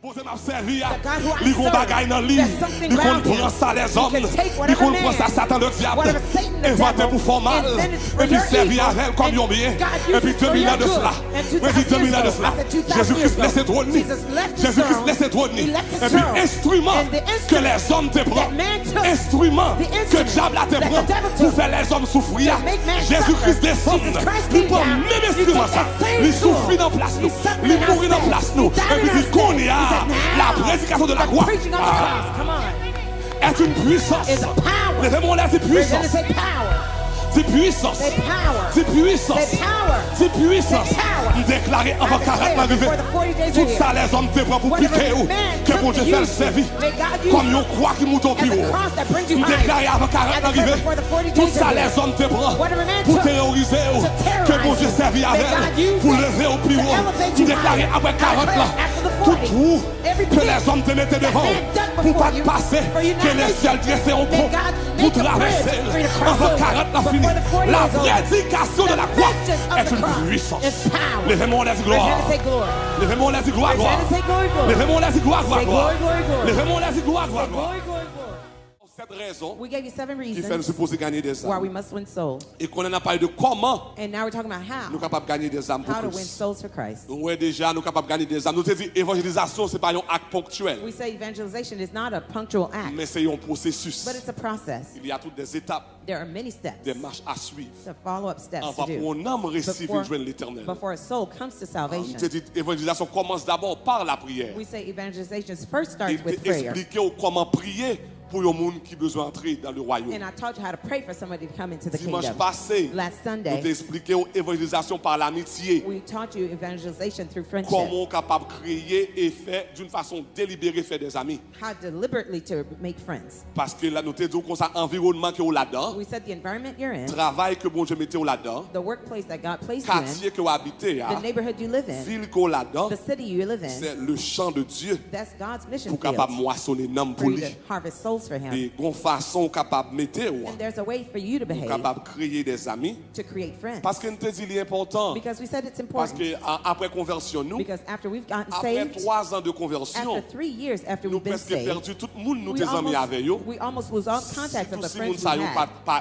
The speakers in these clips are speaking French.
Bon Dieu m'a servi, The God who I il serve, bagaille dans lui, there's something il around prend him. ça les He hommes, can take il whatever prend ça man, Satan le diable, whatever Satan the inventé devil, pour faire mal, invented for et puis your servi evil, avec comme and un bien, God et used puis it for 2000 ans your de good. cela, And oui, 2000 ans de cela, I said 2000 Jésus-Christ years laissait ago, trône, Jesus left his Jésus-Christ throne, laissait trône, he left his et puis throne, instrument and the que instrument les hommes te prennent, that man took, instrument the que instrument diable a te that the prend devil pour took faire les hommes souffrir, to make man Jésus-Christ suffer. descend, Jesus Christ il came prend down, même he instrument took ça, that same il souffrit tool, dans place nous, he suffered il in our mourit dans stead, place nous, he died et puis in our dit qu'on stead. y a He said, la now, prédication de la the croix. preaching of the cross, come on, Est une puissance. is a power. Levez-moi là, c'est We're going to puissance. say power, C'est puissance. say power, C'est puissance. say power. C'est puissance. Say power. Déclaré avant I 40 declare arrivé. before the 40 days Tout are here. ça, les hommes te prennent pour Whatever piquer ou. man Que took bon Dieu to fait le use servir. you, may God use Comme you on croit qu'il monte au plus as a haut. cross that brings you Déclaré higher. avant I 40 declare arrivé. before the 40 Tout days ça, are here. les hommes te prennent Whatever man pour took terroriser ou. to terrorize Que bon Dieu you, servi may avec. God use Pour it lever au plus to haut. elevate Tu you déclares higher. après I 40 declare ans. after the Tout 40, trou every que pit les hommes te mettaient devant. man dug Pour before pas te you, passer. for you Que not les make ciels it. dressés au May pont. God Pour make a traverser. bridge for you to cross Avant over. 40 la Before fini. the 40 La is over. prédication de la The croix message of est the une cross puissance. is power. Levez-moi là, dit gloire. We're going to say glory. Levez-moi là, dit gloire, We're gloire. going to say glory, glory. Levez-moi là, dit gloire, gloire, Say gloire. glory, glory, glory. Levez-moi là, dit gloire, gloire, Say gloire. glory, glory, glory. Cette raison We gave you 7 qui fait nous reasons supposer gagner des why âmes. we must win souls. Et qu'on en a parlé de comment And now we're talking about nous sommes how. capables de gagner des âmes pour How to win Christ. souls for Christ. Oui, déjà, nous sommes capables de gagner des âmes. Nous te dit, évangélisation, ce n'est pas un acte ponctuel, We say evangelization is not a punctual act, mais c'est un processus. but it's a process. Il y a toutes des étapes, There are many steps, des marches à suivre. the follow-up steps Avant to pour do un âme récive before, une joindre l'éternel. before a soul comes to Nous te salvation. dit, évangélisation commence d'abord par la prière. We say evangelization first Et starts with prayer. expliquer comment prier pour un monde qui a besoin d'entrer dans le royaume. And I taught you how to pray for somebody to come into the Dimanche kingdom. passé, Last nous Sunday, t'expliqué l'évangélisation par l'amitié. we taught you evangelization through friendship. Comment capable de créer et faire d'une façon délibérée faire des amis. How deliberately to make friends. Parce que là, nous te disons qu'on ça environnement que vous là-dedans, We said the environment you're in, travail que bon Dieu mettait là-dedans, the workplace that God placed you in, quartier que vous habitez, the neighborhood you live in, ville que vous là-dedans, the city you live in, c'est le champ de Dieu that's God's mission pour capable field moissonner nom for pour you lui. to harvest souls for Him. Et une façon capable de mettre, And there's a way for you to behave, capable de créer des amis. to create friends. Parce que nous te dit l'important. Because we said it's Parce important. que après conversion, nous, Because after we've gotten après saved, 3 ans de conversion, after 3 years after nous we've been presque saved, perdu tout le monde, nous we tes amis avec eux. almost lose all contact of Surtout the si moun friends sa we yo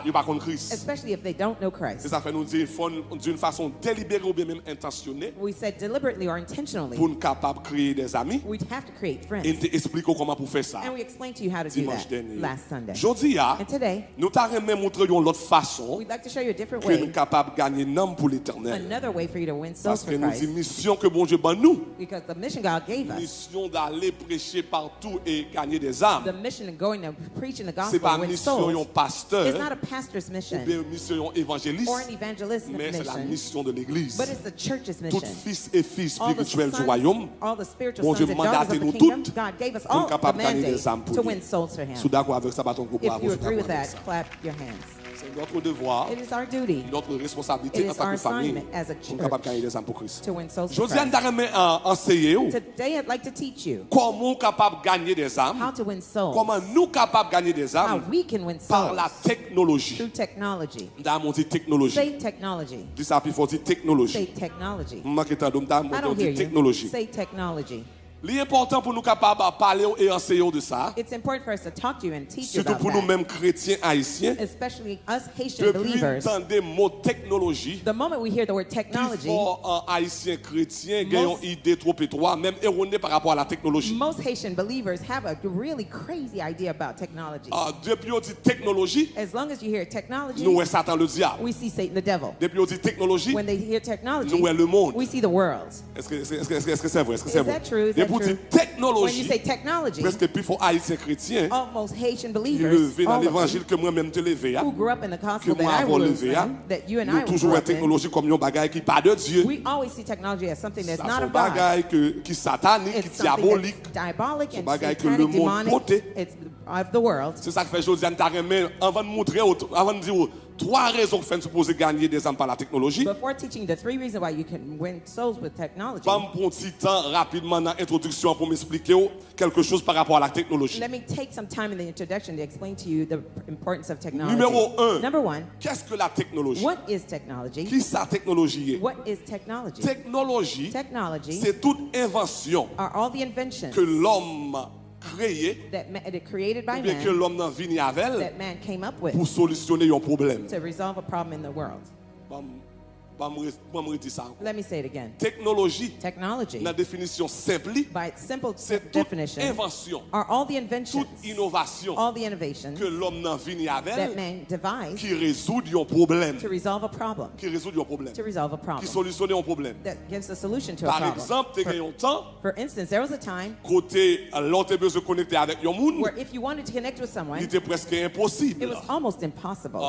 had, pas contre Christ. especially if they don't know C'est Christ. ça fait nous dire faut d'une façon délibérée ou bien même intentionnée We said deliberately or intentionally, pour nous capable de créer des amis we have to create friends. et te expliquer comment pour faire ça. And we explained to you how to do Dimanche that dernier. last Sunday. Jodi a, And today, nous t'arrêtons montrer une autre façon we'd like to show you a different que nous way, capable de gagner nom pour l'éternel. another way for you to win Parce souls que for nous dit Christ. mission que bon Dieu ban nous, Because the mission God gave us, mission d'aller prêcher partout et gagner des âmes. the mission of going and preaching the C'est gospel pas and win mission souls, d'un pasteur it's not a pastor's ou mission bien mission d'un évangéliste, or an evangelist mais c'est la mission, mission de l'église. but it's the church's Tout mission. fils et filles All the spirituels du sons, royaume, all the spiritual bon sons Dieu and daughters mandaté of nous the kingdom, toutes God gave us pour all the capable de gagner mandate des âmes to pour win lui. souls for Him. Sous d'accord avec ça, bâton pour If bravo, you c'est agree with d'accord that, avec ça. clap your hands. C'est notre devoir, It is our duty notre It responsabilité is en tant our que famille assignment as a pour church capable de gagner des âmes pour Christ. to win souls Je for dis à Christ. enseigner Today, I'd like to teach you comment capable de gagner des how âmes, to win souls, comment nous capables de gagner des how âmes we can win par souls la technologie. through technology. Dans mon dit technologie. Say technology. Dis ça puis faut dire technologie. Say technology. Moi qui t'ai dans I mon don't dit hear you. technologie. Say technology. L'important pour nous capables de parler et enseigner de ça, It's important for us to talk to you and teach you surtout about pour that, nous-mêmes chrétiens haïtiens, especially us Haitian depuis believers. temps des mots technologie. The moment we hear the word Plus technology, fort en haïtien chrétien, gagnons Most- idée trop étroite, même erronée par rapport à la technologie. most Haitian believers have a really crazy idea about technology. Depuis on dit technologie, As long as you hear technology, nous est Satan le diable. we see Satan the devil. Depuis on dit technologie, When they hear technology, nous est le monde. we see the world. Est-ce que c'est vrai? Est-ce que Is c'est vrai? that true? Is that Depuis on dit true? When you say technologie, technology, presque plus fort haïtien chrétien, almost Haitian qui believers, levé dans all of them, l'évangile que moi-même te levé, who grew up in the que gospel moi that I avant was levé, in, that you and I nous grew toujours la up in, technologie comme un bagage qui pas de Dieu. we always see technology as something that's Ça not son of God. bagage qui satanique, qui It's something diabolique. that's diabolic Son and bagage que le satanic, monde demonic. porte. It's of the world. C'est ça que fait Josiane t'a remis avant de montrer avant de dire 3 raisons qui font supposer gagner des âmes par la technologie. Before teaching the 3 reasons why you can win souls with technology, Je vais prendre un petit temps rapidement dans l'introduction pour m'expliquer quelque chose par rapport à la technologie. let me take some time in the introduction to explain to you the importance of technology. Numéro 1. Number 1, Qu'est-ce que la technologie? what is technology? Qui sa technologie est? What is technology? Technologie, Technology c'est toute invention are all the inventions que l'homme créé that created by ou bien que man l'homme n'a venu avec elle that man came up with pour solutionner un problème. to resolve a problem in the world. Je vais dire ça encore. Let me say it again. Technologie, Technology, dans la définition simple, by its simple c'est toute definition, invention, are all the inventions, toute innovation all the innovations que l'homme n'a venu avec that elle man devised qui résout un problème. to resolve a problem, Qui résout un problème. to resolve a Qui problem, solutionne un problème. that gives a solution to a Par problem. exemple, tu as un temps, For instance, there was a time côté l'autre besoin de connecter avec un monde, where if you wanted to connect with il someone, était presque it impossible. was almost impossible.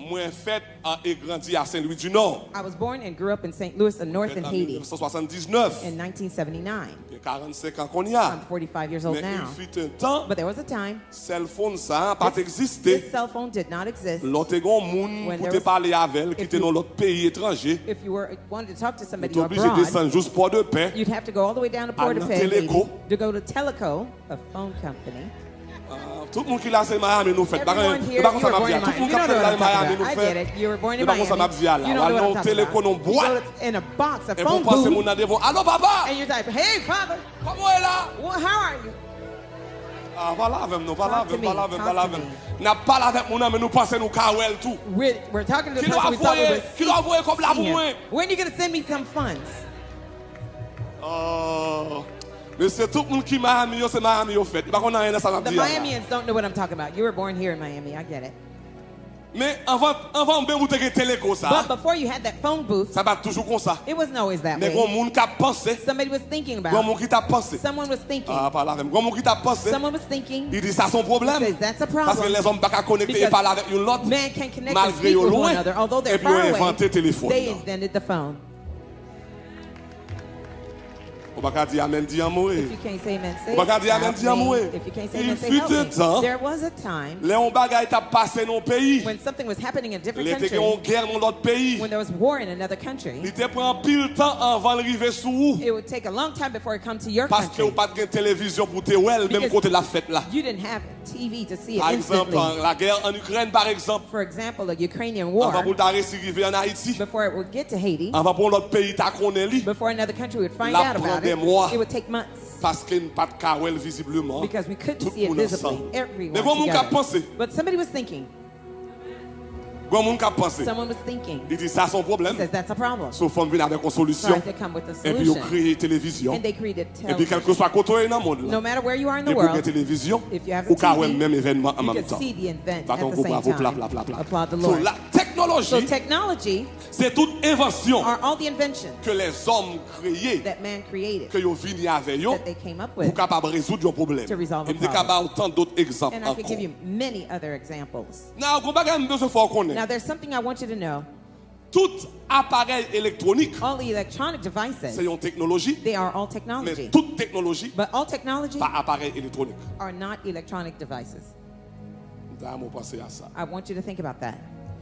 Moi, fait et grandi à Saint-Louis du Nord. I was born and grew up in St. Louis, the north in En Haiti, 1979. in 1979. Il y a 45 ans qu'on y a. I'm 45 years old Mais now. il fut un temps, But there was a time cell phone ça n'a pas existé. this cell phone did not exist. L'autre grand monde When pour there te was- parler avec elle qui if était you- dans l'autre pays étranger. If you wanted to talk to Tu somebody es obligé de abroad, descendre juste pour de paix. you'd have to go all the way down to Ah, Port-au-Pay, dans Teleco. to go to Teleco, a phone company. Tout le monde qui là c'est Miami nous fait. Everyone here, you Pas were ça m'a born dit. in Tout le Miami. monde You qui don't know là what I'm Miami talking nous about. I fait. get it. You were born in Pas ça m'a Miami. dit là. You don't know what I'm Allons talking téléco about. non You go boîte. to- in a box, a Et pour phone passer booth, mon devant. Allô papa. and you're like, hey, father, Comment est là? well, how are you? Ah, pas là avec nous, pas là Talk to avec, me, pas là avec, talk pas là to avec. me. N'a pas là avec mon âme, mais nous pensons nous kawel tout. We're talking to the Qui doit person we thought we envoyer, would qui doit envoyer comme là pour see moi. him. When are you going to send me some funds? Oh. Mais c'est tout le monde qui Miami, c'est Miami au fait. Par contre, on a rien à ça m'a The dit. là. Miamians don't know what I'm talking about. You were born here in Miami. I get it. Mais avant bien vous te téléco ça. But before you had that phone booth, Ça va toujours comme ça. it wasn't always that Mais grand way. monde qui a pensé, Somebody was thinking grand about monde qui t'a pensé. Someone was thinking. Ah, pas là avec. Grand monde qui t'a pensé. Someone was thinking. Il dit ça son He problème. says that's a Parce que problem. les hommes pas qu'à connecter et Because parler avec une autre. Man can connect and Malgré speak au with loin. one another. Although Et they're puis ils far ont inventé away, téléphone. they là. invented the phone. On va pas dire amen, dis amour. If you can't say amen, say On va pas dire amen, help dis me. amour. If you can't say Il amen, say fut help un me. temps, There was a time les on bagaille t'a passé dans le pays. when something was happening in a different Il était country, en guerre dans l'autre pays. when there was war in another country. Il te prend pile temps avant d'arriver sous vous. It would take a long time before it come to your Parce que vous country. pas de télévision pour te voir, même Because côté de la fête là. You didn't have TV to see it Par exemple, instantly. la guerre en Ukraine, par exemple, For example, the Ukrainian avant war, pour t'arrêter si arriver en Haïti, before it would get to Haiti, avant pour l'autre pays t'as connaît lui, before another country would find La out prend about des it, mois. it would take months. parce qu'il n'y a pas de kawel visiblement. Because we couldn't Tout see it le monde visibly, ensemble. Mais everyone bon, mon cap together. pensé, But somebody was thinking, bon mon cap pensé. someone was thinking, Il dit ça son problème. says that's a problem. Sauf qu'on vient avec une So solution. I had to come with a Et puis ils ont solution. créé télévision. And they created Et puis quel que soit côté dans le monde là. No matter where you are in the Et pour la world, télévision, if you have a ou kawel TV, même événement en you même can temps. see the event Va at ton the groupe, same bravo, bla time. bla bla bla. Applaud the So, Lord. la So technologie, technology c'est toute invention are all the inventions que les hommes créés, that man created, que ils viennent avec eux, that they came up pour with. capable résoudre un problème. To resolve a Et me problem. capable autant d'autres exemples And I could encore. give you many other examples. Now, on va besoin faut qu'on Now, ait. there's something I want you to know. Tout appareil électronique, All the electronic c'est devices, une technologie, they are all mais technology. toute technologie, But all technology pas appareil électronique. are not electronic devices. D'ailleurs, penser à ça. I want you to think about that.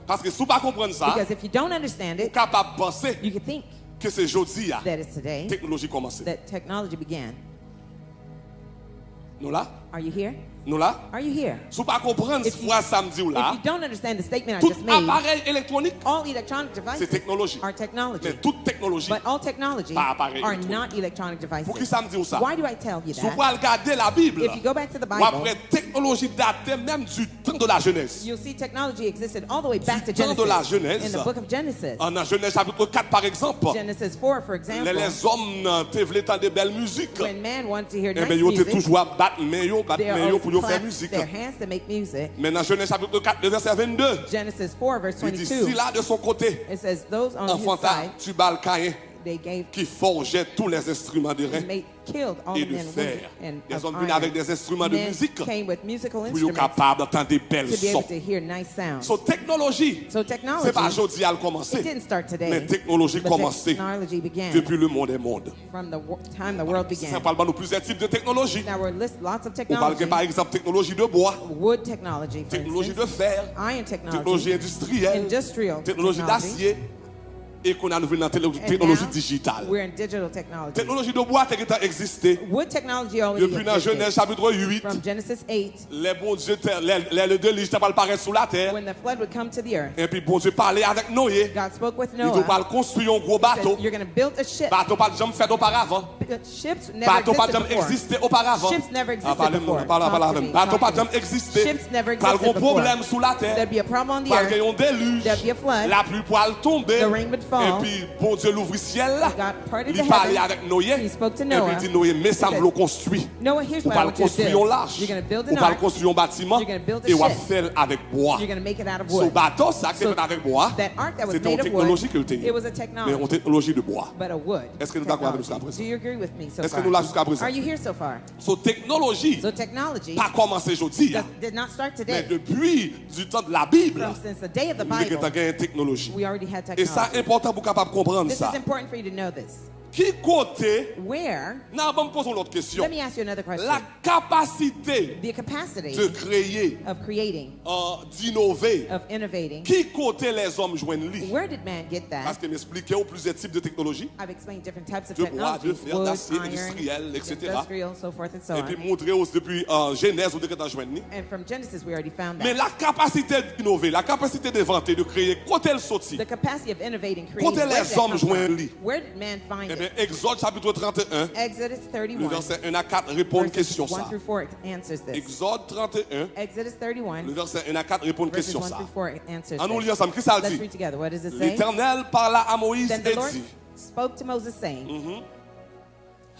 Parce que si vous ne comprenez pas ça, Because if you don't understand vous it, capable de penser you could think que c'est jeudi, la that it's today technologie commence. that technology began. Nous là? Are you here? Nous là? Are you here? Si vous ne comprenez If you- pas samedi ou If là, you don't understand the statement I tout just made, appareil électronique, all electronic c'est devices technologie. are technology. Mais toute technologie, But all technology Pas appareil are électronique. not electronic pour qui devices. ça me dit ça? Why do I tell you Si vous that? pouvez regarder la Bible, If you go back to the ou Bible, après technologie datée même du temps de la Genèse. you'll see technology existed all the way back to Du temps de la Genesis. Genèse. In the book of Genesis. En Genèse chapitre 4 par exemple, Genesis 4, for example, les hommes te voulaient entendre de belles musiques. when man wanted to hear Eh nice bien, ils ont music, toujours à battre main they always pour faire clapped musique. their hands to make music. Mais dans Genèse chapitre 4, le verset 22, Genesis 4, verse il dit, 22, si là de son côté, it says, those on his enfanta, side tu bal Caïn, They gave qui forgeaient tous les instruments de rein killed all et the de men fer. and Des of hommes venaient iron. avec des instruments de Men musique came with musical pour être instruments capables d'entendre des belles to be able sons. to hear nice sounds. So, technologie, So technology, c'est pas aujourd'hui à le commencer, it didn't start today, mais technologie but commencé technology began depuis le monde est monde. from the time the world Ça began. parle pas de plusieurs types de technologie. Now we're list lots of On parle technology. par exemple technologie de bois, Wood technology, for technologie de instance, fer, iron technology, technologie industrielle, industrial technologie technology, d'acier, et qu'on a nouveau dans la and technologie now digitale. we're in digital technology. Technologie de bois a existé Wood technology already depuis dans existed. Genèse chapitre 8. From Genesis 8, Les bons dieux, les deux livres paraître sous la terre. when the flood would come to the earth, Et puis bon Dieu parlait avec Noé. God spoke with Il doit Noah. pas construire un gros He bateau. said, you're going to build a ship. Bateau pas de jamais fait auparavant. Ships never Bateau pas de existed jamais before. existé auparavant. Ships never existed Parlez-moi, before. parlez Talk to me, Bateau talk pas to de jamais me. existé. Ships never Pas de existed gros before. problème sous la terre. There'd be a problem on the Pas de earth. un déluge. There'd be a flood. La pluie poil tomber. The rain would fall. Et puis bon Dieu l'ouvrit ciel là. God parted Il the parlait heavens. avec Noé. He spoke to Et Noah. puis il dit Noé, mais ça He me said, le construit. Noah, here's On what I va want you to construire un do. large. You're going to build On an va ark. construire un bâtiment. You're gonna build a Et on va ship. faire avec bois. You're going to make it out of Ce wood. bateau, ça qui est So fait avec bois, that ark that was c'était une made of technologie wood, qu'il était. it was a Mais technology, une technologie de bois. but a wood Est-ce que nous sommes d'accord avec technology. jusqu'à présent? Do you agree with me so Est-ce que far? nous là jusqu'à présent? Are you here so far? So, technologie, So technology pas commencé aujourd'hui, did not start mais today. depuis du temps de la Bible, From since the day of the nous avons Bible, gagné une technologie. we already had Et ça, technology. important pour capable comprendre This ça. is important for you to know this. Qui côté, Where, non, bon, posons l'autre question. let me ask you another question. La capacité The capacity de créer, of creating, d'innover, of innovating, qui côté les hommes joignent lui? where did man get Parce that? que m'expliquer au plusieurs types de technologies. I've explained different types of De bois, technology, de fer, wood, d'acier, iron, industriel, etc. industrial, so forth and so Et puis on. montrer aussi depuis Genèse où vous êtes joindre. And from Genesis, we already found Mais that. la capacité d'innover, la capacité d'inventer, de créer, quand elle sortit, The capacity of innovating, quand creating, where les did that hommes come from? joignent lui, Where did man find eh bien, it? Exode chapitre 31, Exodus le 31, verset 1 à 4 répond à une verses question 1 ça. through 4 answers this. Exode 31, Exodus 31, le verset 1 à 4 répond à une verses question 1 ça. through 4 answers En nous this. lisant ensemble, qu'est-ce que ça Let's dit? read together. What does it say? L'Éternel parla à Moïse Then the et Lord dit, spoke to Moses, saying,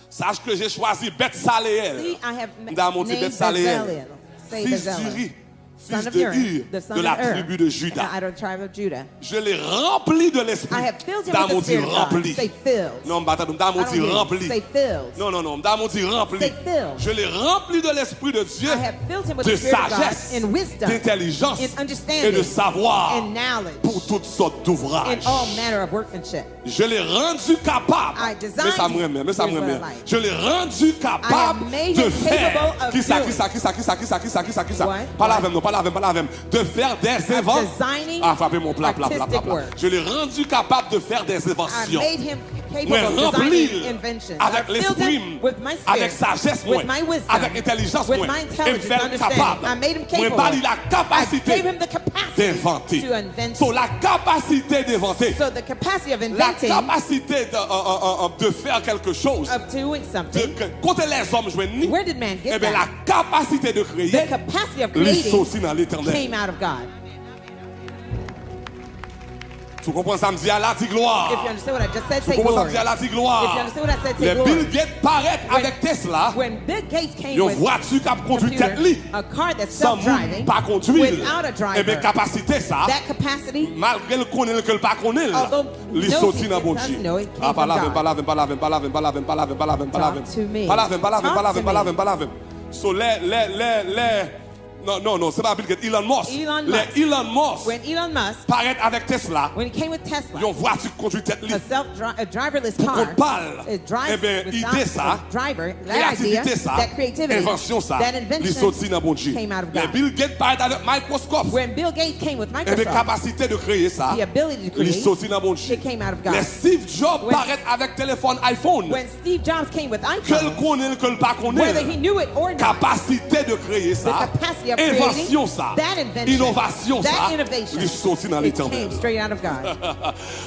sache que j'ai choisi Beth-Saléel, See, I have dans mon named Beth-Saléel, Bezalel, say fils Bezalel, d'Uri, son fils of de Ur, Hur, the son de la of Ur, tribu de Juda. out of the tribe of Judah. Je l'ai rempli de l'esprit. I have filled him Dans mon with the dit Spirit of God. rempli. Say filled. Non, dans mon I don't dit hear you. rempli. Say filled. Non, non, non, dans mon dit rempli. Say filled. Je l'ai rempli de l'esprit de Dieu, I have filled him with de the Spirit of God sagesse, in wisdom, d'intelligence in understanding, et de savoir in knowledge, pour toutes sortes in d'ouvrages. all manner of workmanship. Je l'ai rendu capable. I designed Mais ça me remet, mais ça me Here's what I remet. like. Je l'ai rendu capable I have made de him faire. capable of Qui ça, qui doing. ça, qui ça, qui ça, qui ça, qui ça, qui ça, qui ça. What? Pas la What? même, non, pas la même, pas la même. De faire des inventions. designing Ah, frappez mon plat, plat, plat, plat, artistic plat. work. Je l'ai rendu capable de faire des I inventions. made him capable Moi, of rempli designing inventions. avec I filled l'esprit, him with my spirit, avec sagesse, with moi, my wisdom, avec intelligence, with moi, my et me intelligence, faire understanding. capable. I made him Moi, capable. bâti la I capacité gave him the capacity d'inventer. to invent. So, la capacité d'inventer, So the capacity of la inventing, capacité de faire quelque chose, of doing something. quand les hommes joignent, Where did man eh get bien, la that? capacité de créer, The capacity of lui creating aussi dans l'éternel. came out of God. Tu comprends ça me dit à la dit If you gloire. understand what I just said, Tu say comprends ça me glory. dit à la dit If you gloire. understand what I said, Les say Bill glory. Gates paraissent avec Tesla. When Bill Gates came Yon with voiture qui a conduit computer, tête li. a car that's Sans moun self-driving, pas conduire. without a driver, Eh bien, capacité ça, that capacity, malgré le connaît que le pas connaît, although il knows sorti he dans bon doesn't Dieu. know, it came Ah, pas from la God. veine, pas la veine, pas la veine, pas la veine, pas la veine, pas la veine, pas la veine, pas la veine. Talk to me. Pas la veine, pas la veine, Talk pas la to veine, pas la me. veine, pas la veine. So, non, c'est pas Bill Gates, Elon Musk. Elon Musk. Les Elon Musk when Elon Musk, paraissent avec Tesla. when he came with Tesla, Yon voiture qui conduit tête li. a driverless Pour qu'on car, parle, it drives eh bien, without idée ça, a driver, that idea, créativité ça, that creativity, invention ça, that li invention sorti dans bon Dieu. came out of Les God. Bill Gates paraît avec Microsoft. When Bill Gates came with Eh bien, Microsoft, capacité de créer ça, the ability to li create, sorti dans bon Dieu. it came out of God. Les Steve Jobs When- paraît avec téléphone iPhone. When Steve Jobs came with Que le iPhone, connaît, que le pas whether he connaît. knew it or not, Capacité de créer ça, the capacity of invention creating, ça, that invention, innovation ça, that innovation, li sorti dans it l'éternel. came straight out of God.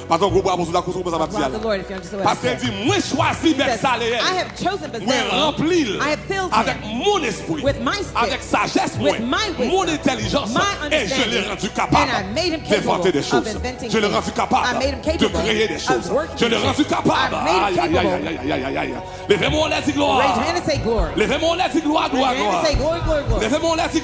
Pardon, gros bravo, la construction, ça va Applaud the dire. Lord if you understand what I Parce qu'elle said. dit, moi choisi He says, Beth-Saléel. I have chosen Moi Bezalel. rempli I have filled avec him mon esprit, with my spirit, avec sagesse, with my wisdom, mon intelligence, my et je l'ai understanding, rendu capable and I made him capable d'inventer des of choses. inventing Je l'ai things. rendu capable I made him de capable créer des of choses. working Je l'ai things. rendu capable. I made him Aïe, aïe, capable. aïe, aïe, aïe, aïe, aïe. Levez-moi, on l'a dit gloire. Raise your hand and say glory. Levez-moi, on l'a dit gloire, Raise gloire, your hand gloire. and say glory, glory, glory. Levez-moi, on l'a dit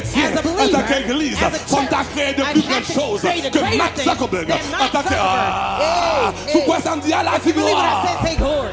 chrétien, As a en believer, tant qu'église, as a church, on t'a créé de I plus have grandes to choses create a que greater Mark thing Zuckerberg. than En Mark tant que... Zuckerberg. Hey, Sous quoi ça me dit à la If you believe what I gloire? said, say glory.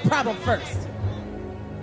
problem first.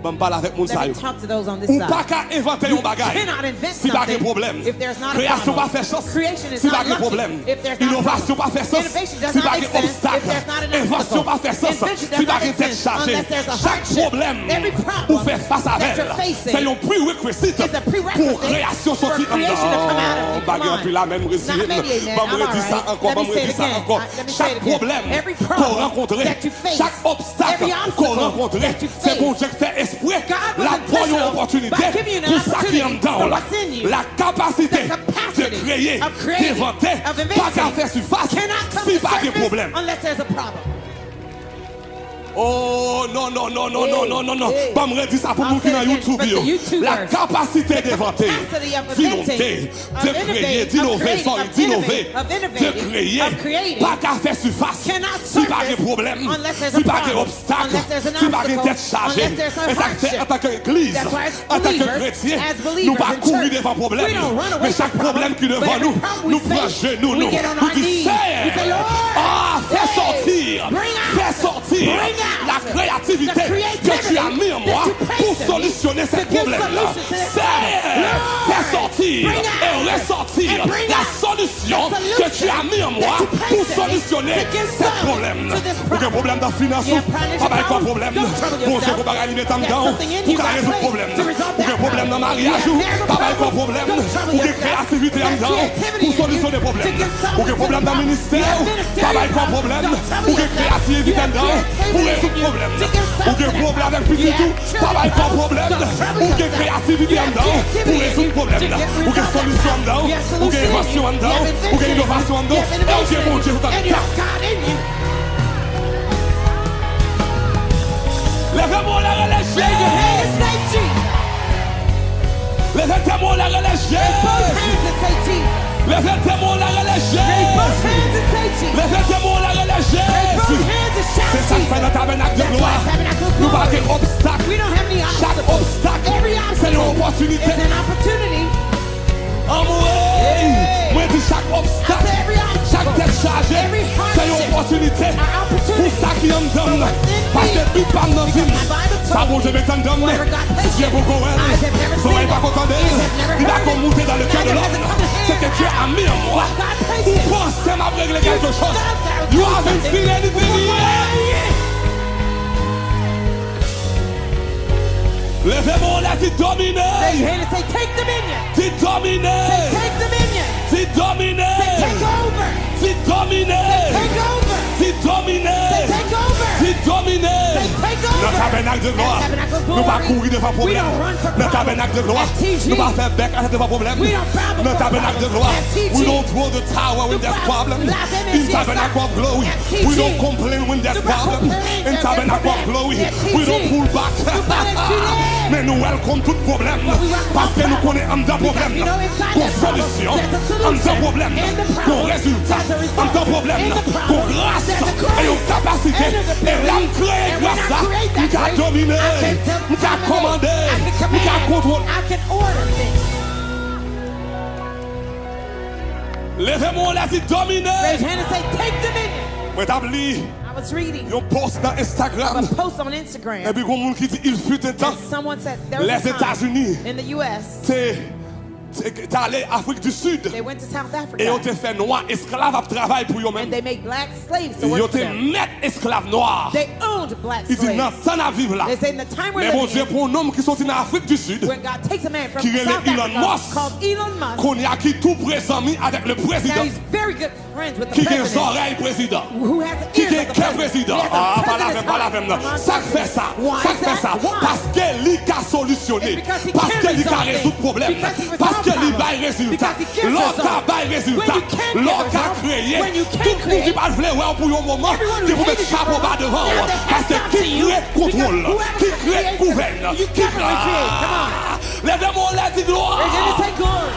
Je parle avec mon Let sayo. me talk to those on this Ou side. pas qu'à inventer un bagage. cannot invent Si pas de something problème. if there's not a Création problem. pas fait chance. Creation is Si not pas de lucky problème. if there's not a Innovation problem. pas fait sens. Innovation does Si not pas de make sense if obstacle. there's not an Invention obstacle. pas fait sens. Invention does Si pas not de make tête sense chargée. unless there's a Chaque hardship. problème Every problem pour faire face à that elle. you're facing C'est un prerequisite is a prerequisite pour création for sortir en creation to come out of you. Come bagarre on. puis la même Not résilience. maybe, amen. Bon, I'm me redis ça all right. encore. Let Bon, me me say redis it ça again. encore. Let me say Chaque it again. problème Every qu'on problem rencontre, that you face, chaque obstacle every qu'on obstacle rencontre, that you c'est face, bon Dieu qui fait esprit. God was La bonne intentional opportunité by giving you an pour ça qui est en opportunity dedans. for là. what's in you. La capacité The capacity de créer, of creating, d'inventer, of pas inventing, qu'à faire surface cannot come si to pas de surface problème. unless there's a problem. Oh non, non, non, non, non, non, non, non. Hey. Pas me redire ça pour I'll nous qui say dans it again YouTube. for the yo. YouTubers. La capacité d'inventer, capacity of d'innover, inventing, de of créer, innovating, d'innover, of sorry, creating, d'innover, of de innovating, créer, of creating, pas qu'à faire surface, cannot si pas de surface problème, unless there's si a pas de problem, obstacle, unless there's an si pas de obstacle, tête chargée. unless there's a Et ça fait hardship. en tant qu'église, That's why as en tant que believers, chrétien, as believers nous pas in courir church, devant problème, we don't run away mais from chaque problème qui est problems, devant but nous, every problem we nous prenons face, genoux, we nous, get on nous our disons, knees. We say, Lord, fais hey, sortir, bring out, fais sortir bring out la créativité the creativity que tu as mis en moi that you placed pour in me solutionner ce to give problème-là. solution to this C'est problem. fais sortir Bring out et ressortir and bring la out solution the que tu as mis en moi that you pour placed in me solutionner to give ce solution problème. to this Ou un problème dans la finance, You have financial pas de problems? problème. Don't trouble Bon, yourself. c'est qu'on va gagner temps There's dedans something in pour you qu'à God résoudre le placed problème. to resolve Ou un that problème dans le problem. mariage, You have marital pas de problems? problème. Don't trouble Ou que yourself. créativité en There's dedans creativity pour in you solutionner le to problème. give Ou que solution problème to dans le the ministère, problem. You have pas de ministerial problème. problems. Don't trouble Ou que yourself. créativité You en have dedans pour creativity résoudre in le you problème. to give Ou que solution. problème avec You petit have tout, children pas de problems. problème. Don't trouble Ou que yourself. créativité You en have dedans pour creativity in résoudre le you problème. to get Ou que resolve that solution en dedans, problem. You have ou que solution in innovation en you. dedans, You have ou que invention in you. innovation en You dedans. have Et ok, innovation mon in Dieu, you. vous And you have God in you. levez-moi la relâche. Raise your hand and say Jesus. Levez-moi la relâche. Both hands and say Jesus. Levez-moi la relâche. Raise both hands and say Jesus. Levez-moi la relâche. Raise both hands and shout C'est ça qui fait Jesus. notre tabernacle de That's why gloire. tabernacle of Nous pas glory. d'obstacle. We don't have any Chaque obstacles. obstacle, Every c'est une obstacle opportunité. is an opportunity. Amoureux. Moi, dis chaque I obstacle, say every chaque obstacle, tête chargée, every c'est une hardship, opportunité. an opportunity Pour ça qui en donne. Parce que tout pas dans la vie. Ça, bon, je vais t'en donner. Dieu beaucoup, ils sont même pas contents d'elle. Il va comme monter dans le cœur de l'homme. C'est que Dieu a mis en moi. Pour penser m'a régler quelque chose. You haven't seen anything yet. Levez-moi là, dis dominer. Raise your hand and say, take dominion. Dis dominer. Say, take dominion. Dis dominer. Say, take over. Dis dominer. Take over. Dis dominer. Say, take over. Dis dominer. Say, take over. Notre tabernacle de gloire. That tabernacle of Nous pas glory. courir devant We problème. don't run from Notre tabernacle de gloire. At TG. Nous pas faire bec devant problème. We don't bow before Notre tabernacle de problems. gloire. At TG. We don't throw the tower when The there's Bible- problem. Bible In says tabernacle of glory. at TG. We don't complain when there's The Bible problem. complain In that tabernacle of there's glory. problem. At We don't TG. pull back. Mais nous welcome tout problème. Parce que nous connaissons un problème. we know inside Qu'on that problem, solution. there's a solution. Un problème. In the problem, Qu'on résultat. there's a result. Un problème. In the problem, Qu'on grâce. there's a grace. Et une capacité. And there's a Et là, ability. créer And when grâce I à. create that Nous qu'à grace, dominer. I can Nous qu'à commander. I can Nous qu'à command. contrôler. I can order things. Levez-moi là, dis dominer. Raise your hand and say, take dominion. Moi, t'as lu I was reading un post dans a Instagram. post on Et Instagram. puis, il y a un monde qui dit, il fut un temps. And someone said there was Les a time États-Unis, in the U.S. t'es allé en Afrique du Sud. They went to South Et ils ont Africa fait noir esclave à travail pour and eux-mêmes. they made black slaves to Ils work ont for été them. maîtres esclaves noirs. They owned black Ils disent, non, slaves. ça n'a vivre là. They say in the time we're Mais bon living Dieu, in, pour un homme qui sont en Afrique du Sud, when God takes a man from qui est South Elon Africa Musk, called Elon Musk, qu'on y a qui tout présent mis avec le now président, he's very good friends with the qui a les president, oreilles président. who has the Qui ears est of the quel president. président? He has the Ah, pas la president's même, pas la heart. même. Come on, Ça talk to fait me. ça. Why Ça is fait ça. that? Why? Parce que lui qui a solutionné. It's because he Parce can que lui qui a resolve résout things. problème. Because he resolves Parce que lui problems. bail résultat. Because he gives L'autre a results. bail résultat. When you can give L'autre a results, créé. when you can Tout le monde qui create, va le voir pour un moment. everyone Qui who vous met hated chapeau you bas devant. now they Parce have que to qui you. crée contrôle. Because Qui whoever crée creates, gouverne. you Qui never recreate. Come on. Levez-moi la dit gloire. Raise your hand and say glory.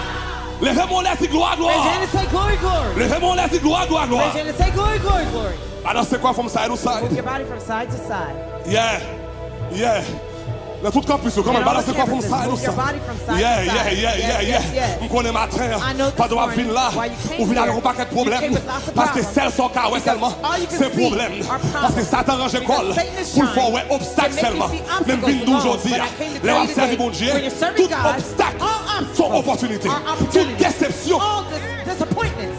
Levez-moi la dit gloire, Raise your gloire. hand and say glory, glory. Levez-moi la dit gloire, gloire, gloire. Raise your hand and say glory, glory, glory. Alors c'est quoi from side to Move side? your body from side to side. Yeah. Yeah. Dans tout campus, comment And all balancer the quoi from campuses, side move to your side. body from side to Yeah, side. yeah, yeah, yeah, Yes, yeah. yes. On connaît matin, I know this pas de morning, venir là, why you came on vient here, avec un paquet de you problèmes. came with lots of Parce que problems. celles sont carrées seulement, all you can c'est see problème. are problems. Parce que Satan range école Because Satan is pour trying faire ouais obstacle to make you seulement. see Même obstacles vite nous alone. aujourd'hui, But I came to les tell you servir today, bon Dieu, when you're serving tout God, obstacle all obstacles sont opportunités. are Toute opportunities. déception, All disappointments.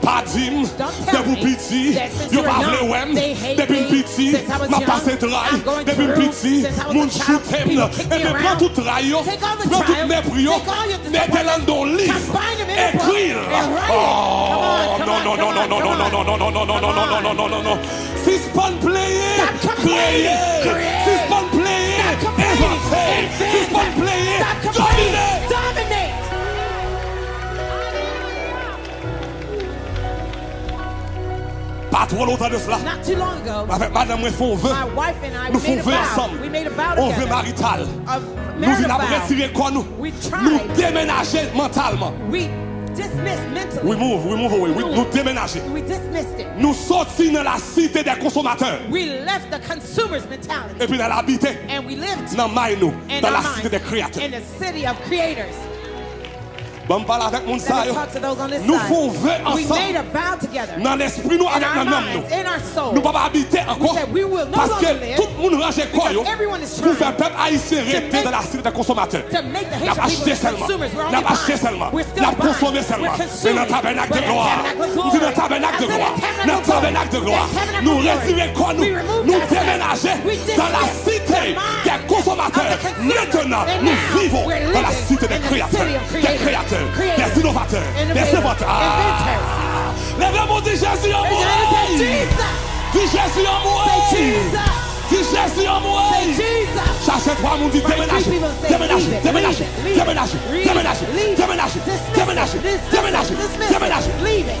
paradigme, Don't tell de me petit, that since yo you were pas young, vle wem, they hate depuis me. petit, Since I was m'a young, passé trail, I'm going depuis through. petit, Since I was mon a child, choutem, people kick et me bien prends around. tout trail, Take all the prends tout trials, mépris, take all your mettez-le dans le livre, combine them in a book, écris-le. and write it. Oh, Come non, on, non, come non, on, non, non, come non, on. non, non, non, non, non, non, non, non, non, non, non. Si c'est pas de player, Stop complaining. créer. Si c'est pas de player, Stop complaining. inventer. Si c'est pas de player, Stop complaining. dominer. Dominate. Pas trop longtemps de cela. Not too long ago, Avec madame, nous faisons vœu. my wife and I Nous made faisons a vœu vow. ensemble. We made a vow On veut together. marital. A Nous marital avons vow. retiré quoi nous? We Nous tried. déménager mentalement. We dismissed mentally. We move away. Nous déménager. We dismissed it. Nous sortis dans la cité des consommateurs. We left the consumer's mentality. Et puis nous habité And we lived dans Maïnou, in dans our la minds cité des créateurs. in the city of creators. Bon, parle avec mon Let ça. me talk to those on this Nous side. faisons vœu We made ensemble. a vow together. Dans l'esprit, nous, In avec our notre âme, minds, nous. in our soul. Nous ne pouvons pas habiter encore. We said we will no Parce longer que live tout le monde range quoi, yo, because everyone is pour trying faire peuple haïtien to rester make- dans la cité des consommateurs. To make the N'a Haitian pas people acheté the seulement. consumers. We're N'a only pas acheté buying. seulement. We're still N'a buying. consommé seulement. We're Mais consuming. dans le tabernacle de But in gloire. tabernacle of Nous disons dans le glory. tabernacle de I said gloire. in tabernacle Dans le of glory. tabernacle de gloire. In tabernacle Nous of glory. retirons quoi, nous? We removed Nous ourselves. déménager We dans la dismissed cité the mind des consommateurs. of the consumer. Maintenant, And nous now vivons we're dans la living cité des in the créateurs. city of Des créateurs. Des innovateurs. Des Innovators. inventeurs. Inventors. Lève-moi, dis Jésus en moi. Say Jesus. Dis Jésus en moi. Say Jesus. Dis Jésus en moi. Say Jesus. Chaque fois, on dit déménager, three people say, déménager, leave it, déménager, leave it, leave it, déménager, leave it, déménager, leave it, déménager, dismiss déménager, it, dismiss déménager, it, dismiss it, déménager. leave it.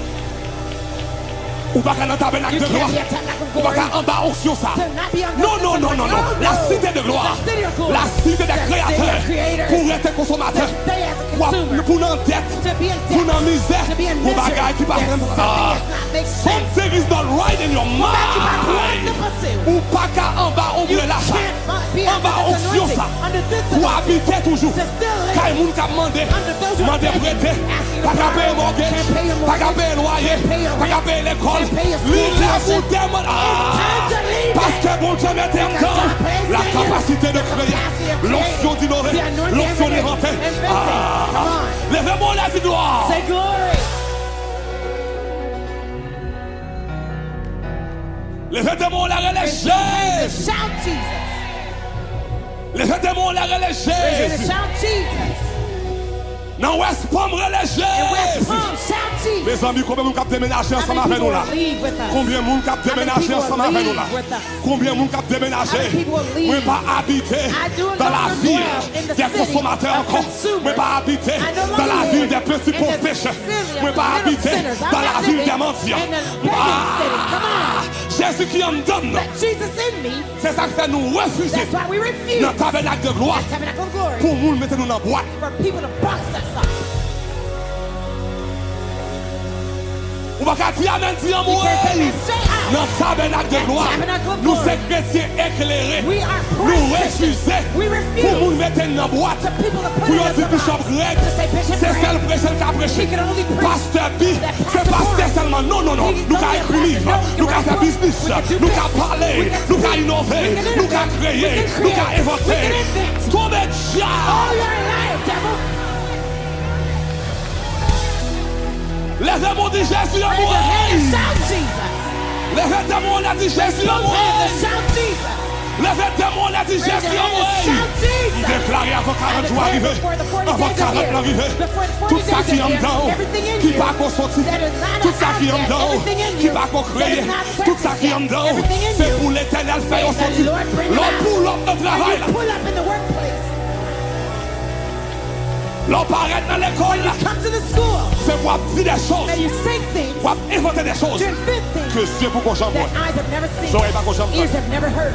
Ou pas qu'à dans tabernacle You de can't gloire. be a tabernacle of Ou pas glory. qu'à en bas onction ça. To not be under Non, non, non, non, non. La cité de gloire. The city of glory. La cité des The city créateurs. of creators. Pour être consommateur. To stay as a consumer. Pour en dette. To be in Pour debt. en misère. To be in Pour misery. bagaille qui passe. There's something that's not make Some sense. thing is not right in your Back mind. to pursue. Ou pas qu'à en bas You ombre la ça. can't be En bas under this onction anointing. ça. Under this Pour anointing. habiter toujours. To still live. Quand moun kap mande, Under those who are mande begging, prêter, asking pas to qu'à payer borrow, mortgage, can't pay your pas qu'à mortgage, payer loyer, can't pay your pas qu'à rent, payer l'école. can't pay your school Lui lève tuition. ou demande, time to leave parce que bon Dieu met en Because temps God placed la in you capacité de the créer, capacity of creating, l'onction d'innover, the anointing l'onction of d'inventer. inventing. Come on. Lèvez-moi la vie gloire. Say glory. Lèvez-moi la relève Raise your hands and Jésus. shout Jesus. Lèvez-moi la relève Raise your hands and Jésus. shout Jesus. Dans West Palm relève And West Jésus. Palm, shout Jesus. Mes amis, combien de monde qui déménager How ensemble many avec nous people là? will leave with us? Combien de monde qui many déménager people ensemble avec nous là? leave with us? Combien de monde qui How déménager? many people will leave? Moi pas habiter I do dans la not ville dwell in the des city consommateurs of encore. consumers. Moi pas habiter I no longer dans la live ville des petits in pauvres the pécheurs. city of Moi the pas little habiter sinners. I'm dans la not ville living des mendiants. in the begging city. Come on. Jésus qui en donne. That Jesus in me, C'est ça qui fait nous refuser that's why we refuse dans le tabernacle de gloire the tabernacle of glory pour nous mettre nous dans la boîte. for people to box us up. On va qu'à dire amen, dire You moi. can't say amen, say out. Dans le tabernacle de That gloire, tabernacle of nous glory. sommes chrétiens éclairés. We are Nous Christians. refusons We pour refuse nous mettre dans la boîte. to people to put Pour in dire us Bishop box. Greg, To say Bishop c'est Greg. seul prêcheur qui a prêché. He can only preach Pasteur B, that c'est Pastor pasteur Boy. seulement. Non, non, non. He Nous can qu'à only écrire livre, pastor. No, nous qu'à you faire write business, books. We can do nous qu'à business. parler, We can nous qu'à speak. innover, We can nous qu'à innovate. créer, We can nous qu'à create. inventer. We can invent. Tombez All diable. your life, devil. Lèvez-moi, dit Jésus en Raise your hand and moi. shout Jesus. Lèvez-moi, on a dit Jésus en Those moi. hands and shout Jesus. Lèvez-moi, on a dit Raise your Jésus en hand moi. and shout Jesus. Déclaré avant 40 jours arrivés, Before the 40 avant days are 40 here, arrivés, before the 40 tout ça days qui are est here, dedans, everything in qui you va qu'on sorti, that is not tout ça out qui est yet, dedans, everything in qui you va qu'on that créer, is not tout ça qui est surfaced yet, dedans, everything in c'est you pour l'éternel faire that au sorti. the Lord bring it L'on out. pour l'homme de travail, là. When you pull up in the workplace, L'on paraît dans l'école, là. come to the school, C'est pour dire des and choses, you say things, pour inventer des choses to invent things que Dieu pour qu'on j'en that voie. eyes have never seen, J'aurais pas qu'on j'en voie. ears have never heard.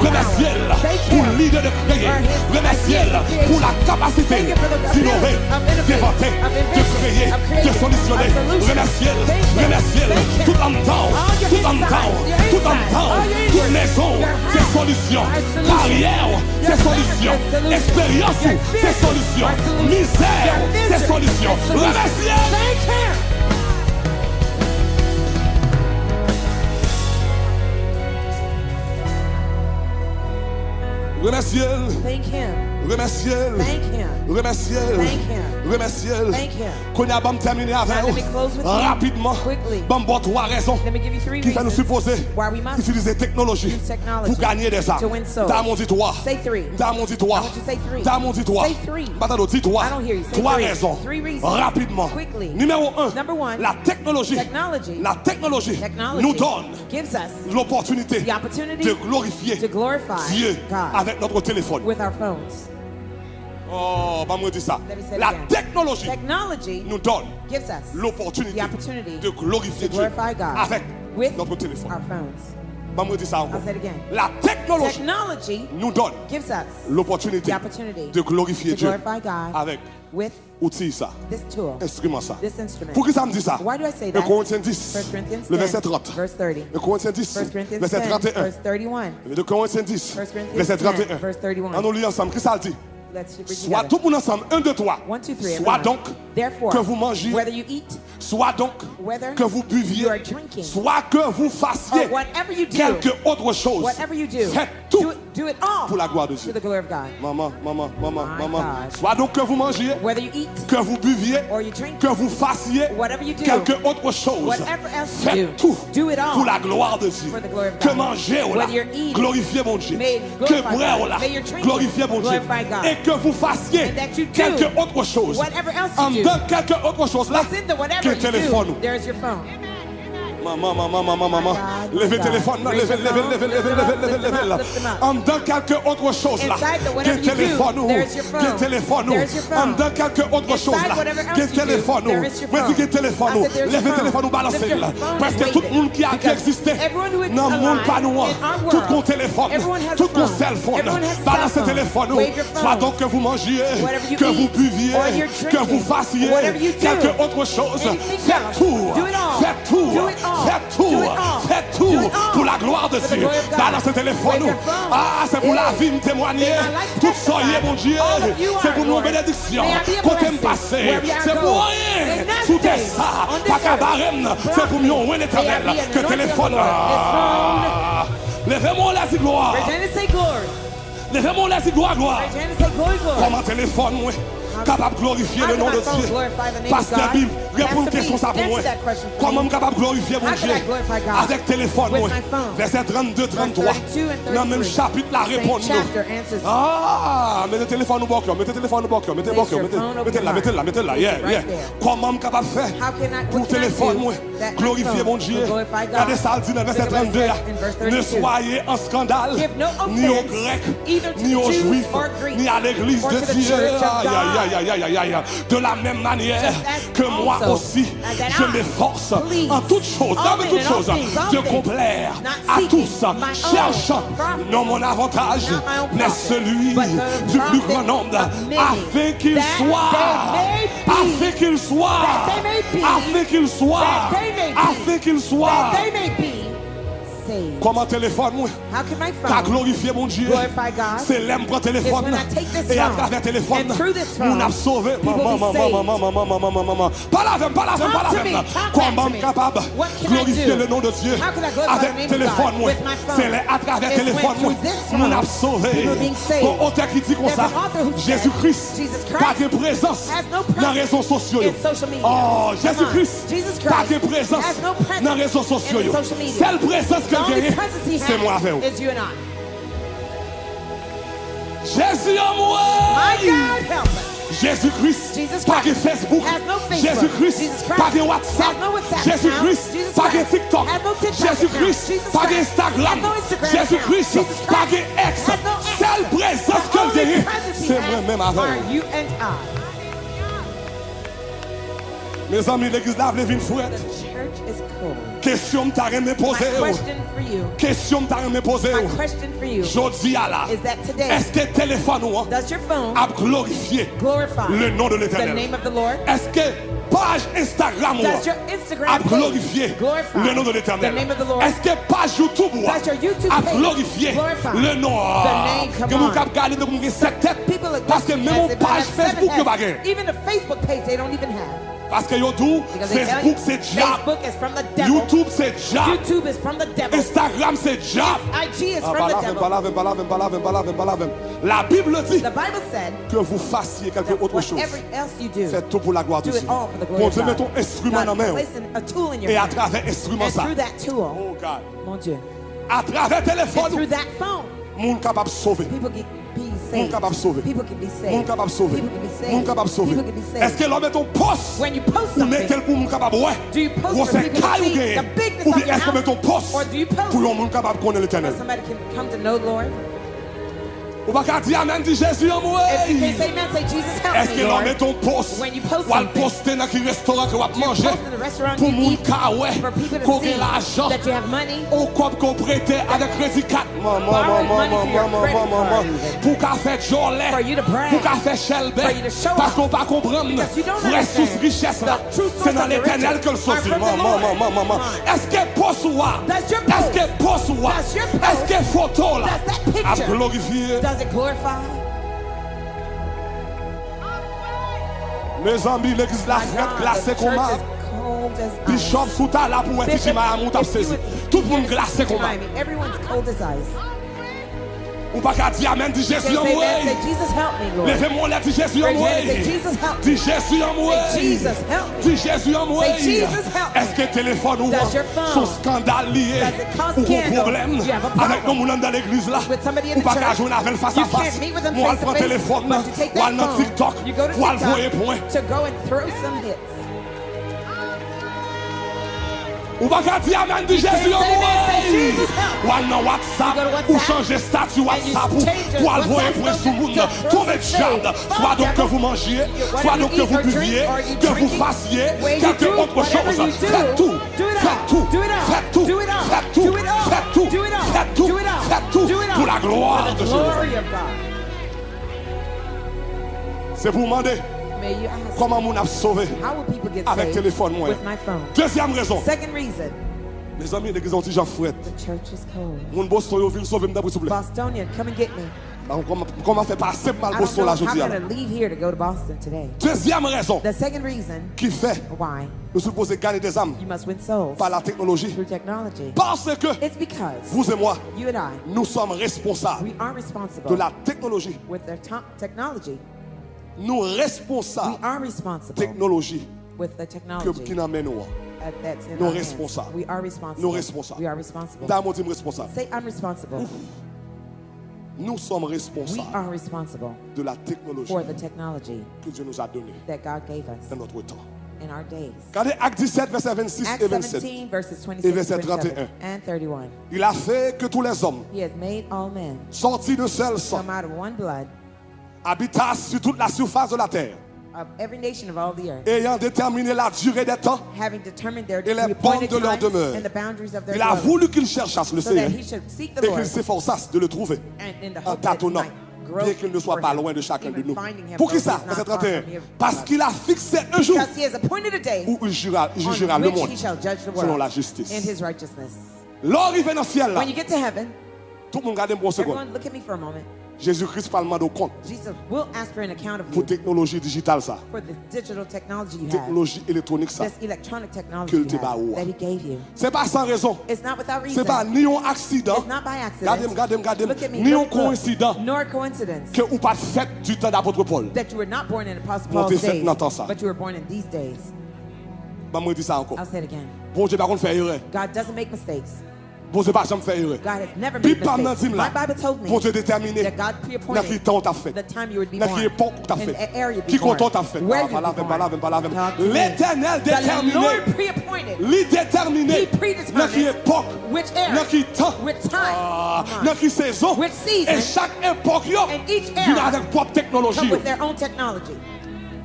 Remerciez-le pour l'idée de créer. Remerciez-le pour la capacité d'innover, d'inventer, de créer, de solutionner. Remerciez-le, remerciez-le. Tout en temps, toute maison, c'est solution. solution. My solution. Carrière, Your c'est solution. business solution. Expérience, Your c'est business, solution. my solution. Misère, Your c'est misery, solution. my solution. Remerciez. Thank him. Remerciez. Thank him. Remerciez. Thank him. Remerciez. Thank him. Remerciez. Thank him. Qu'on a bon terminé avec Now let me close with you rapidement. quickly. Bon, bon, trois raisons Let me give you 3 qui fait nous reasons supposer why we must utiliser technologie use technology pour gagner des to âmes. win souls. Dans mon dit toi. Say 3. Dans mon dit toi. I want you to say 3. Dans mon dit toi. Say 3. Maintenant, dis toi. I don't hear you. Say 3 3. raisons. 3 reasons. Rapidement. Quickly. Numéro 1. Number 1. La technologie. La technology nous donne gives us l'opportunité the opportunity de glorifier to glorify Dieu God avec notre téléphone. with our phones. Oh, bah moi dis ça. Let me say it La again. technologie Technology nous donne gives us l'opportunité the opportunity de glorifier to Dieu glorify God avec with notre téléphone. our phones. Bah moi dis ça encore. I'll say it again. La technologie Technology nous donne gives us l'opportunité the opportunity de glorifier to Dieu glorify God avec with outil ça, this tool, instrument ça. this instrument. Pour qui ça me dit ça? Why do I say 1 that? Corinthiens 10, 1 Corinthians le 10, verset 30. verse 30. 1 Corinthiens 10, 1 Corinthians verset 10, 31. verse 31. 2 Corinthiens 10, 1 Corinthians verset 10, 31. verse 31. On nous lit ensemble. Qu'est-ce que ça dit? Let's read Soit together. tout le monde ensemble. 1, 2, 3. 1, 2, 3. Soit everyone. donc Therefore, que vous mangiez, whether you eat soit donc whether que vous buviez, you are drinking, soit que vous fassiez or whatever you do, quelque autre chose. whatever you do, Faites tout do it all pour la gloire de to Dieu. the glory of God. Maman, maman, maman, My maman. God. Soit donc que vous mangiez, Whether you eat que vous buviez, or you drink, que vous fassiez whatever you do, quelque autre chose. whatever else you Faites do, tout do it all pour la gloire de Dieu. for the glory of Que God. manger, oh là, Whether you're eating, glorifiez mon Dieu. may Que glorify boire, God. oh là, May you're drinking, glorifiez mon Dieu. glorify God. Et que vous fassiez And that you do quelque autre chose. whatever else you En do. dedans quelque autre chose là, What's in the whatever que you téléphone. do, there's your phone. Maman, maman, maman, maman. My God, Levez my le God. téléphone, là, Raise levez, your levez, phone, levez, lift levez, them levez, up, levez, lift them levez up, là. lift them up. En dedans quelque autre chose là. Inside the Que whatever you téléphone do, ou. there's your phone. Que téléphone ou. There's your phone. En dedans quelque autre chose Inside là. whatever else Que you do, téléphone ou. there is your Moi dis que phone. téléphone I ou. said there's Levez your le téléphone ou phone. balancez Lift your là. phone Parce que and tout wave le monde qui it. existait Everyone who is dans le monde alive pas nous, in our tout world, mon téléphone, everyone has tout a mon phone. cell phone, Everyone has a balancez cell le phone. téléphone ou. Wave your phone. Soit donc que vous mangiez, Whatever you que vous eat, buviez, or you're que vous drinking, fassiez whatever you do, quelque autre chose. anything Faites else, tout. do it all. Faites tout. Do it all. Faites tout. Do it all. Faites Do tout it all. pour la gloire de For the Dieu. glory of God. Balance le téléphone. Wave your phone. Ah, c'est pour la Yeah. vie me témoigner. May my life Tout testify. soyez, mon Dieu. All of you C'est are, pour nos Lord. bénédictions. May I be a Côté me blessing passer. wherever I C'est go. pour In rien. that Tout day, est ça. on this Pas qu'à earth, barème. C'est pour mieux, oui, l'éternel. May I be an Que anointing téléphone. of the Lord. Ah. Levez-moi la gloire. Raise your hand and say glory. Levez-moi la gloire, gloire. Raise your hand and say glory, glory. Comment téléphone, moi, capable de glorifier le How nom can de my phone Dieu. glorify the name of Pasteur God? Bible, réponds une Pastor question B, ça pour moi. answer that question for Comment me. je capable de glorifier mon How Dieu? can I glorify God? Avec téléphone, With moi. my phone. Verset 32, 33. 32 and Dans le même 33. chapitre, la Same réponse. chapter answers. Ah, mettez le téléphone au bord, mettez le téléphone au bord, mettez le Place bord, your phone over mettez your là, heart. mettez là, mettez là, Place yeah, it right yeah. there. Comment je capable de faire How can I, pour what can I téléphone, do moi, that my glorifier phone mon will Dieu? glorify God? Regardez ça, dit dans le verset Look at what it 32. says in verse Ne 32. soyez en scandale, Give no ni aux offense, Grecs, either to ni the aux Jews Juifs, or Greeks, ni à l'église or de to the Dieu. church of Aïe, God. aïe, aïe, aïe, aïe, aïe. De la même manière as que moi also, aussi, that je I m'efforce please en toutes choses, all dans men toutes and all choses, things, all de things, complaire not à seeking tous, my own cherchant profit, non mon avantage, not my own mais profit, celui but the du plus profit grand nombre, of many, afin qu'il that soit, they may be, afin qu'il soit, that they may be, afin qu'il soit, that they may be, afin qu'il soit. that they may be saved. Comment téléphone, moi? How can my T'as phone glorifié mon Dieu. glorify God? C'est l'aime pour téléphone. Is when I take this Et à phone, travers téléphone, and through this phone, on a sauvé. people Maman, be saved. maman. Pas la même, pas la même, Talk pas la to me, même. talk Comment back to me. capable What can I glorifier do? le nom de Dieu? How can I glorify the Avec name of téléphone, God? moi. With my phone. C'est à travers It's téléphone, when moi. through this On phone, a sauvé. people being saved. Bon, auteur qui dit comme There's ça. an author who said, Jésus-Christ. Jesus Christ Pas de présence has no dans les presence réseaux sociaux. in social media. Oh, Come Jésus-Christ. on. Jesus Pas Christ de présence has no presence dans les réseaux sociaux. in social media. Seule présence The que only j'ai, presence he c'est moi avec vous. has is you and I. Jésus en moi. My God, help us. Jésus-Christ, Jesus pas de Christ Facebook. has no Facebook. Jésus-Christ, Jesus Christ pas de WhatsApp. has no WhatsApp Jésus-Christ, account. Jesus pas de Christ TikTok. has no TikTok Jésus-Christ, account. Jesus pas de Christ Instagram. has no Instagram Jésus-Christ, account. Jesus pas de Christ X. has no X. Seule présence The que only j'ai, presence he c'est has moi-même are avec. you and I. Mes amis, l'église lave les vignes fouettes. The church is cold. Question t'as rien My posé. question for you, Question t'as rien posé. my question for you Jodi à la. is that today, Est-ce que téléphone ou does your phone a glorifié glorify le nom de the l'Éternel? name of the Lord? Est-ce que page Instagram ou Does your a Instagram page glorifié glorify le nom de the l'Éternel? name of the Lord? Est-ce que page YouTube ou Does your YouTube a page glorifié glorify le nom? the name? Come Que vous on. regardez de vous cette tête. People are Parce que listening même as mon if they page have seven Facebook yo heads. bagay. Even the Facebook page they don't even have. Parce que yo tout Because they tell Facebook you, c'est diable. Facebook is from the devil. YouTube c'est diable. YouTube is from the devil. Instagram c'est diable. IG is from the devil. La Bible dit The Bible said que vous fassiez quelque that autre chose. whatever else you do, Faites tout pour la gloire de do Dieu. it all for the glory Bon of Dieu, God. mets ton instrument dans God, la main. place a tool in your Et à hand. travers l'instrument And ça. through that tool, Oh God. mon Dieu, À travers and téléphone, through that phone, monde capable de sauver. people can be Monde saved. capable de sauver. People can be saved. Monde capable de sauver. People can be saved. Monde capable de sauver. People can be saved. Est-ce que l'homme est ton poste? When you post Ou mettez something, le pour monde capable ouais? do you post Ou for c'est people to caille ou see gagné? the bigness Ou of bien your est-ce que met ton house? poste Or do you post pour un monde capable de connaître so l'éternel? somebody can come to know the Lord? Ou pas qu'à dire amen, dit Jésus en moi. If you can say amen, say Jesus help Est-ce me, que l'homme Lord. est ton poste? When you post Ou à le something, poster dans quel restaurant que vous you manger? post in the restaurant Pour you moun eat, ka ouais, for people to qu'on see ait l'argent, that you have money. au cop qu'on prête avec crédit 4. Borrowing money for your credit card even. Pour qu'à faire jolet, For you to brag. pour qu'à faire shelbe, For you to show parce off. qu'on pas comprendre, Because you don't vraie understand. source richesse là, The true source c'est dans of the l'éternel riches que le are sauce. from the Lord. Est-ce que poste ou Does your est-ce que post, poste ou does your post, est-ce que photo là, does that a picture, glorifié? does it glorify? Mes amis, l'église la My frette God, glacée the comme church ça. is cold as ice. Bishop Souta là pour être ici, Miami, t'as if you saisi. would- Tout le monde if you glacé comme ça. Miami, everyone's cold as ice. Ou pas qu'à dire amen, dit You Jésus can en say moi. amen, say Jesus help me, Lord. Levez-moi là, dit Jésus en Raise your moi. hand, say Jesus help me. Dis Jésus en moi. Say Jesus help me. Dis Jésus en moi. Say Jesus help me. Est-ce que téléphone ou Does your phone- son scandale lié Does it cause ou un scandal? problème You have a problem. avec nos moulins dans l'église là? With somebody in Ou the pas qu'à church, jouer avec face you à face. can't meet with them Moi, face je to prends face, téléphone, but you take ou that dans phone, TikTok, you go to ou à le voyer TikTok point. to go and throw some hits. Ou pas qu'à dire amen, dit Jésus en say moi. amen, say Jesus help. Ou à dans WhatsApp, You go to ou WhatsApp, changer statut and you WhatsApp, change your ou à le voyer WhatsApp point sous le monde. to throw Tombez de some jade. shade. Soit donc que Devil. vous mangiez, Whatever soit donc you que eat vous or drink, buviez, or you que vous drinking, fassiez where you quelque do, autre whatever chose. you do, Faites tout, do it faites all, tout, do it all, faites tout, do it all, faites tout, do it all, faites tout, do it all, faites tout, do it all, faites tout do it all. pour la gloire For de the Jésus. glory of God. C'est pour demander May you ask, comment mon a sauvé how will people get avec saved téléphone moi. with my phone? Deuxième raison, Second reason, mes amis, l'église anti-Jean Fouette. the church is cold. Mon Boston, vous venez sauver m'd'abord s'il vous plaît. Bostonian, come and get me. Comment faire passer mal I don't Boston know là how I'm aujourd'hui? going to leave here to go to Boston today. Deuxième raison The second reason qui fait why nous supposons gagner des âmes you must win souls par la technologie. through technology. Parce que It's because vous et moi, you and I, nous sommes responsables we are de responsible la technologie. with their technology. Nous We responsables are responsible technologie with the que technology qui n'amène nous. that's in Nous our hands. responsables. We are responsible. Nous responsables. We are responsible. Dans mon team responsable. Say, I'm responsible. Nous sommes We responsables are responsible de la technologie for the technology que Dieu nous a donnée that God gave us dans notre temps. in our days. Regardez Acte 17, verset 26 et Acts 27. 17, verses Et 26 verset 27 31. and 31. Il a fait que tous les hommes, He has made all men sortis de seul sang, come out of one blood habitassent sur toute la surface de la terre, of every nation of all the earth, ayant déterminé la durée des temps. having determined their Et les appointed bornes de leur times demeure. and the boundaries of their Il a dwelling, voulu qu'ils cherchassent le so that Seigneur he should seek the et Lord qu'ils s'efforçassent de le trouver and in the en hope that he tâtonnant, might grow bien qu'il ne soit for pas him, loin de chacun de even nous. finding him, Pour qui though ça? he is not Verset far 31. from you. Parce qu'il a fixé un jour Because he has appointed a day où il jugera on le which monde he shall judge the selon la world justice. in his righteousness. L'arrivée dans le ciel là, When you get to heaven, tout le monde regarde un bon seconde. everyone look at me for a moment. Jésus-Christ parle de compte Jesus will ask for an account of pour you technologie digitale ça, for the digital technology you have, technologie électronique ça. this electronic technology qu'il you te have, baoua. that he gave you. C'est pas sans raison. It's not without reason. C'est pas ni un accident, It's not by accident. regardez, Look at me. ni un Look, look. coïncident Nor coincidence que ou pas fait du temps d'apôtre Paul. that you were not born in Apostle Bon, t'es Paul's fait days, dans temps ça. but you were born in these days. Bah moi dis ça encore. I'll say it again. Bon Dieu par contre fait erreur. God doesn't make mistakes. Bon Dieu pas jamais fait erreur. God has never Puis made pas dans mistakes. dim là. My Bible told me Bon Dieu déterminé that God dans quel pre-appointed temps t'as fait. the time you would be Dans born, quelle époque t'as in fait. the area you'd be Qui born, content t'as fait. where Pas là, you'd be pas là, born. pas là. Talk to me. L'Éternel The déterminé. Lord pre-appointed Lui déterminé. He predetermined Dans quelle époque. which era, Dans quel temps. which time, come on, Dans quelle saison. which season, Et chaque époque yo and each vient era avec propre technologie. come with their own technology.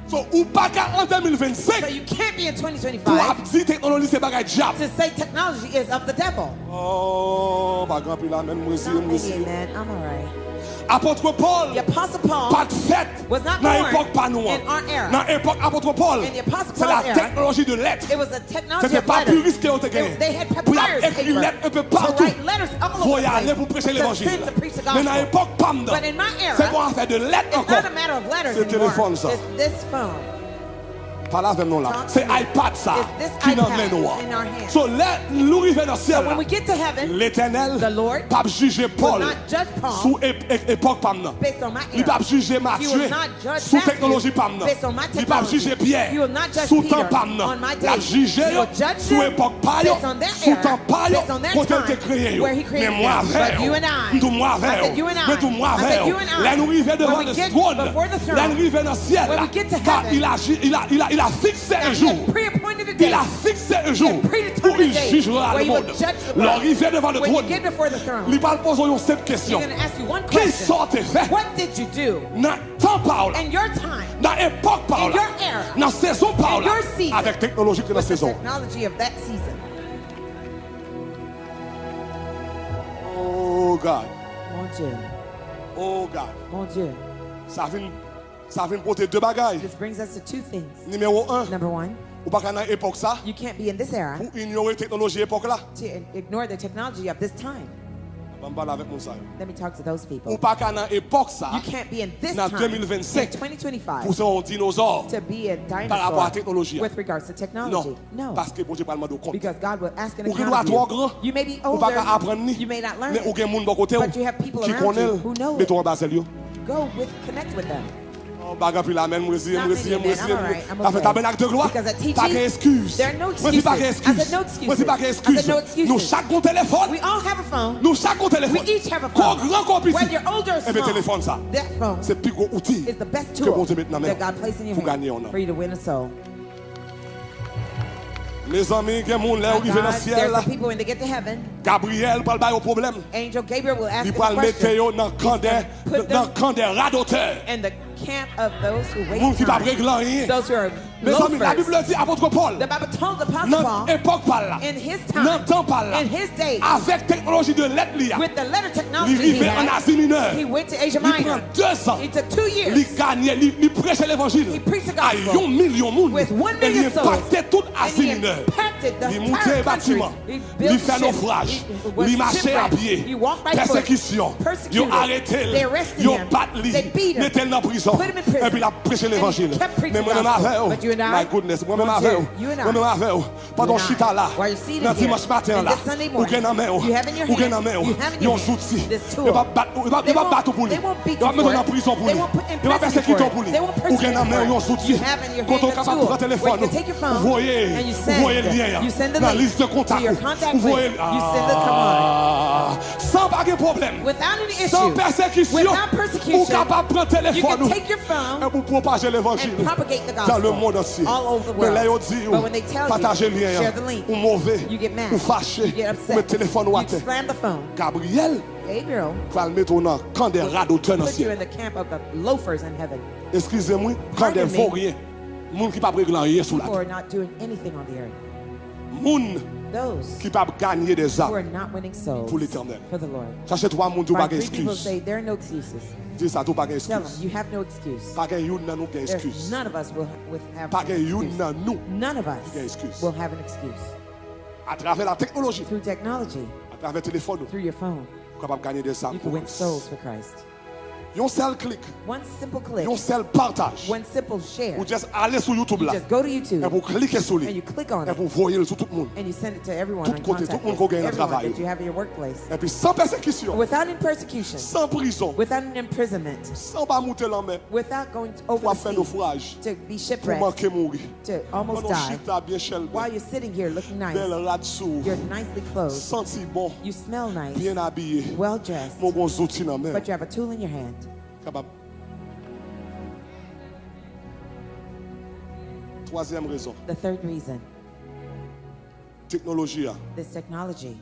So, ou pas qu'en So 2025, you can't be in pour 2025 dire technologie c'est bagay diable. to say technology is of the devil. Oh, pas grand pile là même moi Not maybe, man. I'm all right. Apôtre Paul The Apostle Paul pas de fête was not dans born l'époque pas nous. in our era. Dans l'époque apôtre Paul, In the Apostle c'est la Paul's era, technologie de lettres. It was the technology C'était of pas letters. plus risqué au gagné. They had Pour papyrus écrire lettres un peu paper to partout. write letters all Faut over y the aller place pour prêcher to l'évangile. send to preach the Mais dans gospel. l'époque PAM, But in my era, c'est pas affaire de lettres it's encore. not a matter of letters C'est anymore. téléphone ça. It's this phone. Pas là avec nous là. Talk to C'est me. iPad ça It's this qui nous iPad mène nous. in our hands. So là, nous arrivons dans le ciel. So when we get to heaven, L'Éternel the Lord pas juger Paul will not judge Paul sous époque PAM. based on my Il era. pas juger He Matthieu will not judge sous Matthew technologie PAM. based on my Il pas technology. juger Pierre He will not judge sous Peter temps PAM. on my La day. juger He will judge sous them époque PAM. based on their Sous era, temps PAM. based on their Quand elle time, te créé. where he created Mais moi them. But avec. you and I, Tout moi I said avec. you and I, Mais tout moi I said avec. you and I, Là nous arrivons devant when le we get trône. before the throne, Là nous arrivons dans le ciel. when we get to Car heaven, il a fixé un he jour. had pre-appointed a Il day. a fixé un jour où il jugera le monde. L'arrivée devant le When you trône. get before the throne, Il va poser une simple he's question. going to ask you one Qui question. sortait fait What did you do dans temps Paul, in your time, dans époque Paul, in your era, dans saison Paul, in your season, avec technologie que dans with the saison. technology of that season? Oh God, Mon Dieu, oh God. mon Dieu. Ça vient porter deux bagailles. This brings us to two things. Numéro un, Number one, ou pas dans époque ça, you can't be in this era pour ignorer technologie époque là. to ignore the technology of this time. On va parler avec mon ça. Let me talk to those Ou people. pas dans époque ça, You can't be in this dans time, 2025, in 2025, pour ser un dinosaure. to be a Par rapport à la dinosaur technologie. with regards to technology. Non, No, parce que bon Dieu pas demander compte. because God will ask an Ou qu'il account doit of trop you. grand. You may be Ou pas older, apprendre ni. you may not learn Mais ou it, gen moun bon côté but you have people qui around connaît, you who know mettons it. en basel yo. Go with, connect with them. Oh, bagarre puis la même, moi aussi, Not moi aussi, many, moi man. aussi. I'm all right. I'm T'as fait okay. tabernacle de gloire. Because at TG, Pas d'excuse. there are no Moi, c'est pas excuses. d'excuse. I said no excuses. Moi, c'est pas I d'excuse. said no excuses. Nous, chaque bon téléphone. We all have a phone. Nous, chaque bon téléphone. We each have a Qu'on phone. grand, qu'on petit. Whether you're older or Eh bien, small, téléphone, ça. that phone C'est le plus gros outil is the best que bon tool Dieu met dans la main that God placed in your pour gagner en hand homme. for you to win a soul. Mes amis, il y a des gens là, My arrivés dans le God, ciel there's là. some people when they get to heaven, Gabriel, pas le bail au problème. Angel Gabriel will ask Il them va a le mettre question. dans le camp Put dans le them camp des radoteurs. in the camp of those who Moun waste qui pas time. réglant rien. Those who are Mes amis, la loafers. Bible dit apôtre Paul. The Bible told the Apostle Dans Paul, l'époque par là. in his Dans time, temps par là. in his days, Avec technologie de lettres liées. with the letter Il technology he vivait en had, Asie mineure. he went to Asia Il prend Minor. 2 ans. It took 2 Il years gagnait, il prêchait l'évangile. He preached the À gospel 1 million de monde. with 1 Et il million souls. impactait toute and Asie he mineure. impacted the Il montait entire un country. bâtiment. He Il built fait ships. naufrage. He was Il marchait à shipwrecked. pied. He walked by foot. Persécution. Ils Persecuted. ont arrêté. They arrested Ils ont him. battu. They beat him. Mettez-le dans la prison. Put him in prison. Et puis il a prêché And he l'évangile. kept preaching Mais the moi-même gospel. avec. But you and I, My goodness. Moi-même Mon avec. Dieu, you and I, Moi-même avec. Pendant you and I, chita là. while you're seated Dans here, dimanche matin and là. this Sunday Ou morning, gagne en main. you have in your Ou gagne en hand, main. you have in Ils your ont hand souti. this tool. Il va battre pour lui. They won't beat Il va you mettre for en it. prison pour They lui. won't put in Il va prison persécuter for it. pour lui. They won't Ou persecute gagne en main. for Ils ont it. souti. You have in your Quand on hand est a capable de prendre tool téléphone. where you can take your phone Vous voyez. and you Vous send, voyez le lien. you send the Dans la link liste de to contacts. your contact Vous voyez. list. You send the command. Sans pas de problème. Without any Sans issue, persécution. without Ou persecution, capable de prendre you téléphone. can take your phone Et pour propager l'évangile and propagate the dans le gospel monde entier. all over the Mais là, ils world. disent, But when they tell partagez you, le lien, share the link, ou mauvais, you get mad, ou fâché, you get ou upset, mettre téléphone ou à you terre. slam the phone. Gabriel Gabriel va le mettre dans camp des radoteurs dans le put you ciel. in the camp of the loafers in heaven. Excusez-moi, camp des Pardon me. vauriens. Moun qui pas régler rien sous la Who are terre. not doing anything on the earth. Moun Those qui pas gagner des who are âmes not winning souls pour l'éternel. for the Lord. Sachez toi, moun, tu pas Find 3 people d'excuse. say there are no excuses. Dis ça, tu pas Tell them d'excuse. you have no excuse. Pas de youn nan nou gen There's excuse. none of us will have Pas an de youn excuse. nan nou None of gen us excuse. will have an excuse. À travers la technologie, Through technology, à travers le téléphone, through your phone, capable de gagner des âmes you pour can win Christ. souls for Christ. Yon seul clic, One simple click, yon seul partage. one simple share. Ou juste aller sur YouTube You là. just go to YouTube Et pour cliquer sur and lui. you click on Et it pour voyer sur tout le monde. and you send it to everyone Tout on côté, contact tout le monde list, qui gagne le everyone travail. that you have in your workplace. Et puis sans persécution, Without any persecution, sans prison, without an imprisonment, sans pas monter la main, without going over pour the faire sea, naufrage, to be pour shipwrecked, manquer mourir. to almost Pendant die, chita bien chel, while you're sitting here looking nice, belle rade sous, you're nicely clothed, senti bon, you smell nice, bien habillé, well dressed, mon bon outil dans la main. but you have a tool in your hand. Capable. Troisième raison, The third reason, technologie a this technology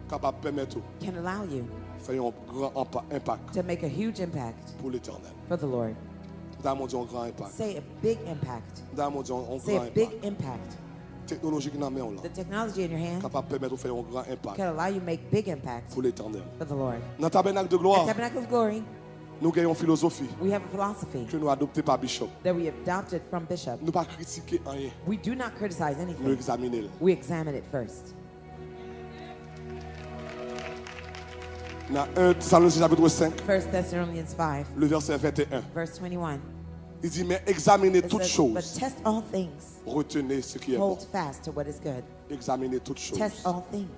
capable de permettre can allow you de faire un grand impact to make a huge impact pour l'éternel. for the Lord. Dans mon Dieu, un grand impact. Say a big impact. Dans mon Dieu, un Say grand a big impact. impact. Technologie qui n'a pas The technology in your hand capable de permettre de faire un grand impact can allow you to make big impact pour l'éternel. for the Lord. Dans le tabernacle de At gloire, Tabernacle of Glory, nous avons une philosophie we have a philosophy que nous adoptée par Bishop. that we adopted from Bishop. Nous ne pas critiquer rien, We do not criticize nous anything. examiner. We examine it first. Dans 1 Thessaloniciens chapitre 5, 1 Thessalonians 5, le verset 21, verse 21. il dit, mais examinez It toutes says, choses, but test all things. retenez ce qui est bon. Hold fast to what is good. Examinez toutes choses Test all things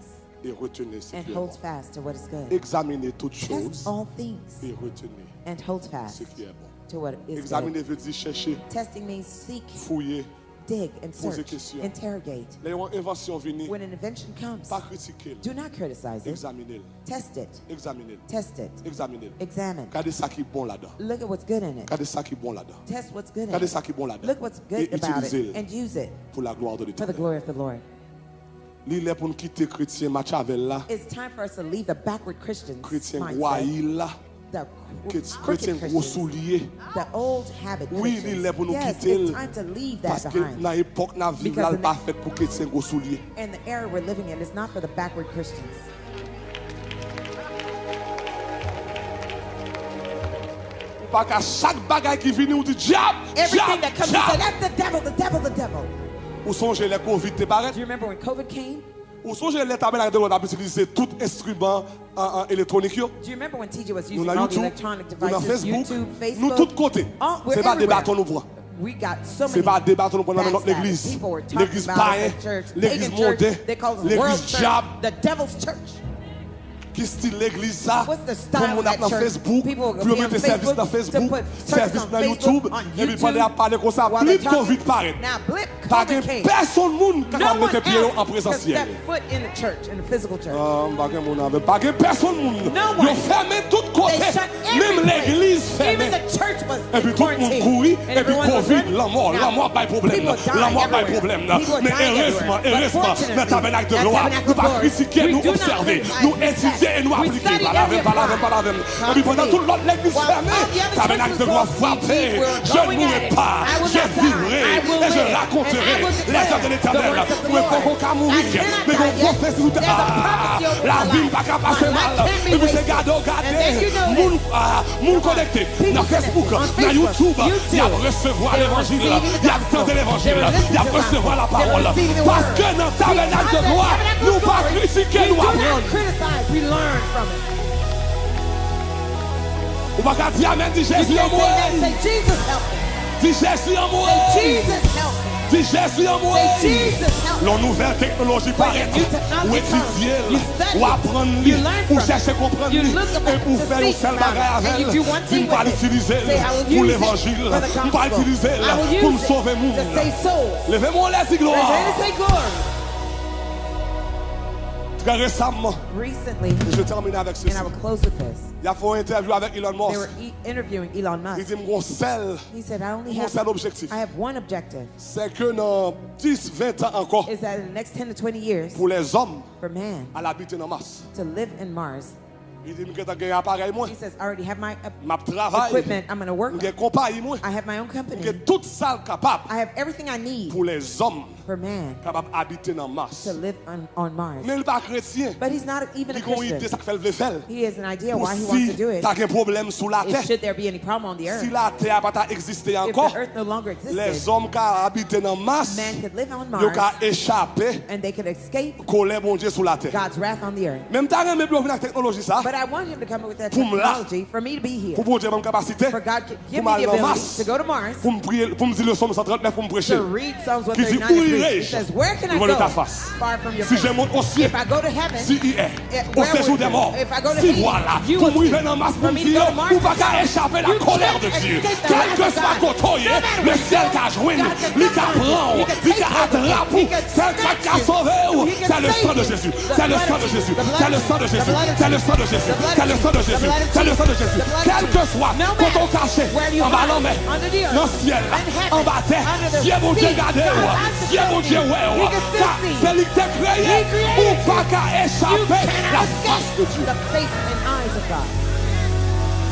et retenez ce and qui est bon. hold fast to what is good. Examinez toutes Test choses all things et retenez and hold ce fast qui est bon. to what is good. Examiner veut dire chercher, Testing means seek, fouiller. dig, and Poser search, question. interrogate. Les inventions viennent, When an invention comes, pas critiquer, do not criticize it. examiner, Test it. examiner, Test it. examiner. Examine. Regardez ça qui est bon là-dedans. Look at what's good in it. Regardez ça qui est bon là-dedans. Test what's good in Regardez it. ça qui est bon là-dedans. Look what's good Et about utilisez-le it and use it pour la gloire de for the l'Éternel. glory of the Lord. Il est pour nous quitter chrétien Machiavel là, It's time for us to leave the backward Christians chrétien mindset, royal là, the chrétien crooked gros Christians, souliers. the old habit Oui, Christians. il est pour nous Yes, quitter it's time to leave that parce que behind. dans l'époque n'a vivre là Because pas fait pour chrétien gros souliers. And the era we're living in is not for the backward Christians. Parce qu'à chaque bagaille qui vient, on dit diable, Everything diable, that comes, you say, diable. that's the devil, the devil, the devil. Ou songez les Covid te paraît? Do you remember when COVID came? Ou songez les tabernacles de l'on a utilisé tout instrument électronique yo? Do you remember when TJ was Nous using dans all the YouTube, electronic nous dans devices, Facebook, YouTube, nous Facebook? tous côtés. Oh, we're C'est pas des everywhere. bâtons nous prend. We got so C'est many pas des bâtons nous prend dans notre backstabbers. l'église. People were talking L'église about us païenne, at church. l'église Pagan church, mondaine, they call it the l'église world church, diable. the devil's church. Qui style l'église ça? What's the style Comme on of a that dans church? Facebook, People will puis on be on met service Facebook dans to Facebook, put service service dans on YouTube, Facebook, on et puis pendant à parler comme ça, while plus they're de talking. Covid paraît. Now, blip, Pas COVID que came. personne monde No capable de one mettre pied en else could présentiel. step foot in the church, in the physical church. Pas que mon avait pas que personne monde. No Ils one. ont fermé tout They côté, shut même every l'église place. fermée. Even the church was Et puis in tout le monde quarantine. courit, And et puis everyone was Covid, running. la mort, Now, pas de problème. people dying La mort, pas de everywhere. problème. People Mais dying heureusement, everywhere. But dans le fortunately, tabernacle de at gloire, Tabernacle nous of pas Glory, critiquer, we nous do not observer, criticize, nous we étudier et nous test. We appliquer. study Pas la and we pas la apply. pas la Et puis pendant toute l'autre l'église While fermée, all the other tabernacle churches de gloire closed, frappé. we were Je ne going mourrai at it. pas, I will je not die. vivrai I will et je live. raconterai And I will les œuvres de declare l'éternel. the works of the Mais Lord. qu'on qu'à mourir, I cannot mais qu'on die yet. professe tout. There's a prophecy over La my vie life. pas qu'à passer My mal. life can't be Et puis c'est wasted. gardé, And then you know moun this. moun connecté People dans Facebook, connected on dans Facebook, YouTube, YouTube. il y a recevoir They're l'évangile, receiving the il y a gospel. entendre l'évangile, They're il y a listening to the recevoir la gospel. They're parole. receiving the Parce word. que dans le tabernacle de Because gloire, the tabernacle nous of pas glory, critiquer, we nous do not apprendre. criticize, we learn from it. On va pas dire Amen, dit You Jésus en can't say moi. that, say Jesus help me. Dis Jésus en moi. Say Jesus help me. Dis Jésus en moi. Say Jesus help me. La nouvelle technologie paraît. new technology Ou étudier, comes, you study ou apprendre, it, you learn ou from it. chercher à comprendre, You look et about pour to faire un seek seul about it. bagage And avec you do one elle. thing Je ne pas with it. l'utiliser Say, I will pour use it l'évangile. for the Je ne pas gospel. l'utiliser I will pour me use it sauver mon to save souls. Levez-moi les Raise gloire. your hand and say glory. Très récemment, Recently, je termine avec ceci. and I will close with this, Il a fait une interview avec Elon they Musk. were interviewing Elon Il Musk. dit mon seul He said, I only mon seul have, objectif, I have one objective, c'est que dans 10, 20 ans encore, is that in the next 10 to 20 years, pour les hommes, for man à l'habiter dans Mars. to live in Mars. Il dit que j'ai un appareil moi, He says, I already have my m'a travail, equipment I'm going to work j'ai with. compagnie moi, I have my own company. j'ai toute salle capable I have everything I need pour les hommes for man capables d'habiter dans Mars. to live on Mars. Mais il n'est pas chrétien. But he's not even a Il a une idée Christian. ça qu'il veut faire. He has an idea Pour why he wants to si do it. tu as un problème sous la If terre, should there be any problem on the si earth, la terre n'a pas existé if encore, the earth no longer les existed, hommes qui habitent dans Mars, man could live on ils Mars ont échappé, and they could escape coller mon Dieu sous la terre. God's wrath on the earth. Même temps, même pour venir avec la technologie ça, But I want him to come up with that Pour me là. technology for me to be here. pour mon Dieu, mon capacité, For God to give pour me the m'aller en ability Mars, to go to Mars, pour me prier, pour me dire le psaume 139, pour me prêcher. to read Psalms Qui dit, 139 où and preach. irai-je He says, where can I devant de ta go face? far from your Si face? je monte au ciel, If I go to heaven, si il est, au where séjour would des you? morts, If I go to si Hades, voilà, you pour will moi, see. il vient en Mars, pour For me me to dire, go to Mars, pour pas qu'à échapper la you colère de can't Dieu. escape the Quel wrath que of soit God. côté, No matter le where ciel you qu'a go, joint, God can il qu'a find you. prend, He can il take qu'a hold of you. attrape, He can c'est ça snatch qui a you. sauvé. He can C'est le sang de save you. Jésus, The c'est le blood sang of de Jésus, Jesus. The blood c'est le of sang de Jesus. Jésus, The blood of c'est le sang de Jesus. Jésus, The blood c'est of le sang de Jesus. Jésus, The blood of c'est le sang de Jesus. Jésus. The blood of Quel que Jesus. soit, No quand on matter cachait, where you en bas hide, l'homme, under the earth, dans le ciel, in heaven, en bas terre, under the Dieu mon Dieu sea, gardé, God has to Dieu mon see. Dieu He ouais, can still see. c'est lui qui t'a créé, He created ou pas qu'à You échapper cannot la face de escape Dieu. the face and eyes of God.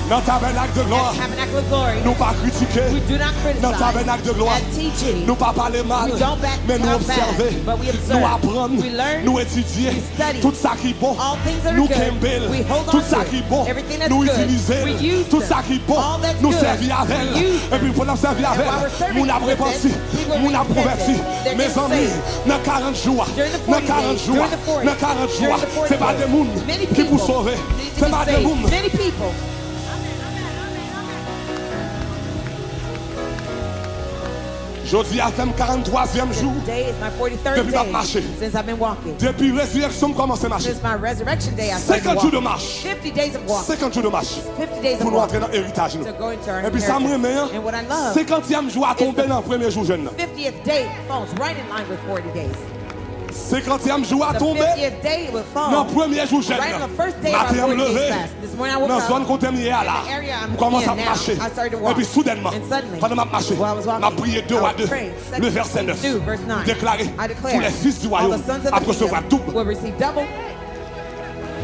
Dans le tabernacle de At gloire, Tabernacle of Glory, nous pas critiquer. we do not Dans le criticize. tabernacle de gloire, At TG, nous pas parler mal, we don't back mais nous talk bad, observer, but we observe. nous apprendre, We learn, nous étudier, we study. tout ça qui est bon, All things that are nous good, kembel, we hold tout on ça to. qui est bon, Everything that's nous good, utiliser, we use tout them. ça qui est bon, All that's nous good, servir avec we elle, use et puis pour nous servir avec while we're elle, serving nous avons with repenti, it, people nous avons repented. converti, They're mes getting amis, saved. dans 40 jours, During the dans 40 40 days, jours, during the 40, dans 40 jours, during the 40 c'est pas days, des gens many qui vous people sauvent, need to c'est be pas des saved. gens. Many people. Jeudi a fait 43e jour, Today is my 43rd Depuis ma day marché. since I've been walking. depuis résurrection, commence à marcher. Since my resurrection day, I started 50 jours de walking. marche, 50 days of walking. 50 jours de marche, 50 days pour of nous entrer walking. dans l'héritage. To go into our Et puis ça me remet, inheritance. And what I love, 50e jour a tombé the- dans le premier jour jeune. 50th day falls right in line with 40 days. 50e jour a The tombé 50th day will fall dans le premier jour jeune. right on the first day of our Matin, 40 levé, days fast. This morning I woke dans la zone up. qu'on t'aime hier là, in the area I'm on commence à in now. marcher. I started to Et walk. puis soudainement, And suddenly, pendant ma marche, while I was walking, m'a prié 2 I à was 2, praying. le verset 9, 2, verse 9. déclaré, I declare, tous les fils du all royaume the sons of the après recevoir kingdom double. will receive double.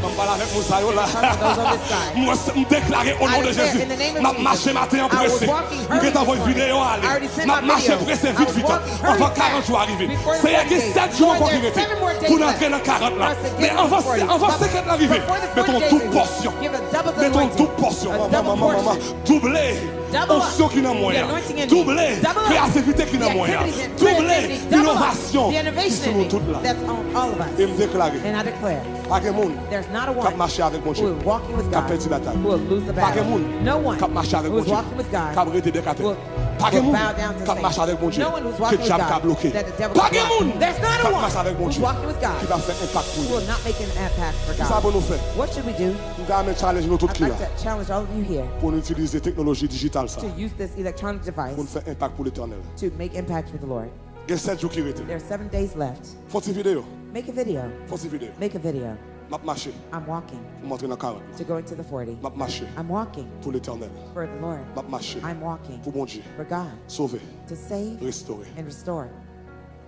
Comme parle avec Moussa yo là. Those on this side. Moi, me déclarer au nom I de declare Jésus. in the name of M'a Jesus. marché matin en I was pressé. walking Je vais t'envoyer hurriedly une vidéo I à already sent M'a my marché video. pressé I vite was vite. walking hurriedly Avant 40 jours arrivés. before the C'est il y a 40 days. 7 jours encore qui Lord, there's restent 7 more days pour left entrer dans 40 là. for us to get Mais into avant 40. avant 50 l'arrivée, Before the mettons 40 toute days, portion. give a double the Mettons anointing. toute portion. A double portion. Doublé. Double up. Option qui n'a moyen. The anointing in me. Doublé. Double up. Créativité qui n'a The moyen. activities and Doublé. creativity. Double up. Innovation. The Qui innovation sont in me. toutes là. That's on all of us. Et me déclarer. And I declare, Pas de monde there's not a qui a one marché avec mon who Dieu. is walking with Qui a God perdu la bataille. who will lose the Pas de battle. monde No one qui a marché avec who mon is Dieu. walking with God Qui a arrêté des cartes. will, Pas de will monde bow down to qui a Satan. marché avec mon Dieu. No one who's Que walking with diable a God bloqué. that the devil Pas can de block. monde There's qui not a a one marché avec mon who's Dieu. walking with God Qui va faire impact pour who lui. will not make an impact for Ça God. va nous faire. What should we do? Nous allons challenge nous tous I'd qui là. like to challenge all of you here Pour nous utiliser la technologie digitale ça. to use this electronic device Pour nous faire impact pour l'éternel. to make impact for the Lord. Il y a 7 jours qui restent. There are 7 days left. Faut une vidéo. Make a video. Faut une vidéo. Make a video. M'a marché. I'm walking Pour m'entrer dans 40. to go into the 40. M'a marché. I'm walking Pour l'éternel. for the Lord. M'a marché. I'm walking Pour mon Dieu. for God Sauver. to save Restaurer. and restore.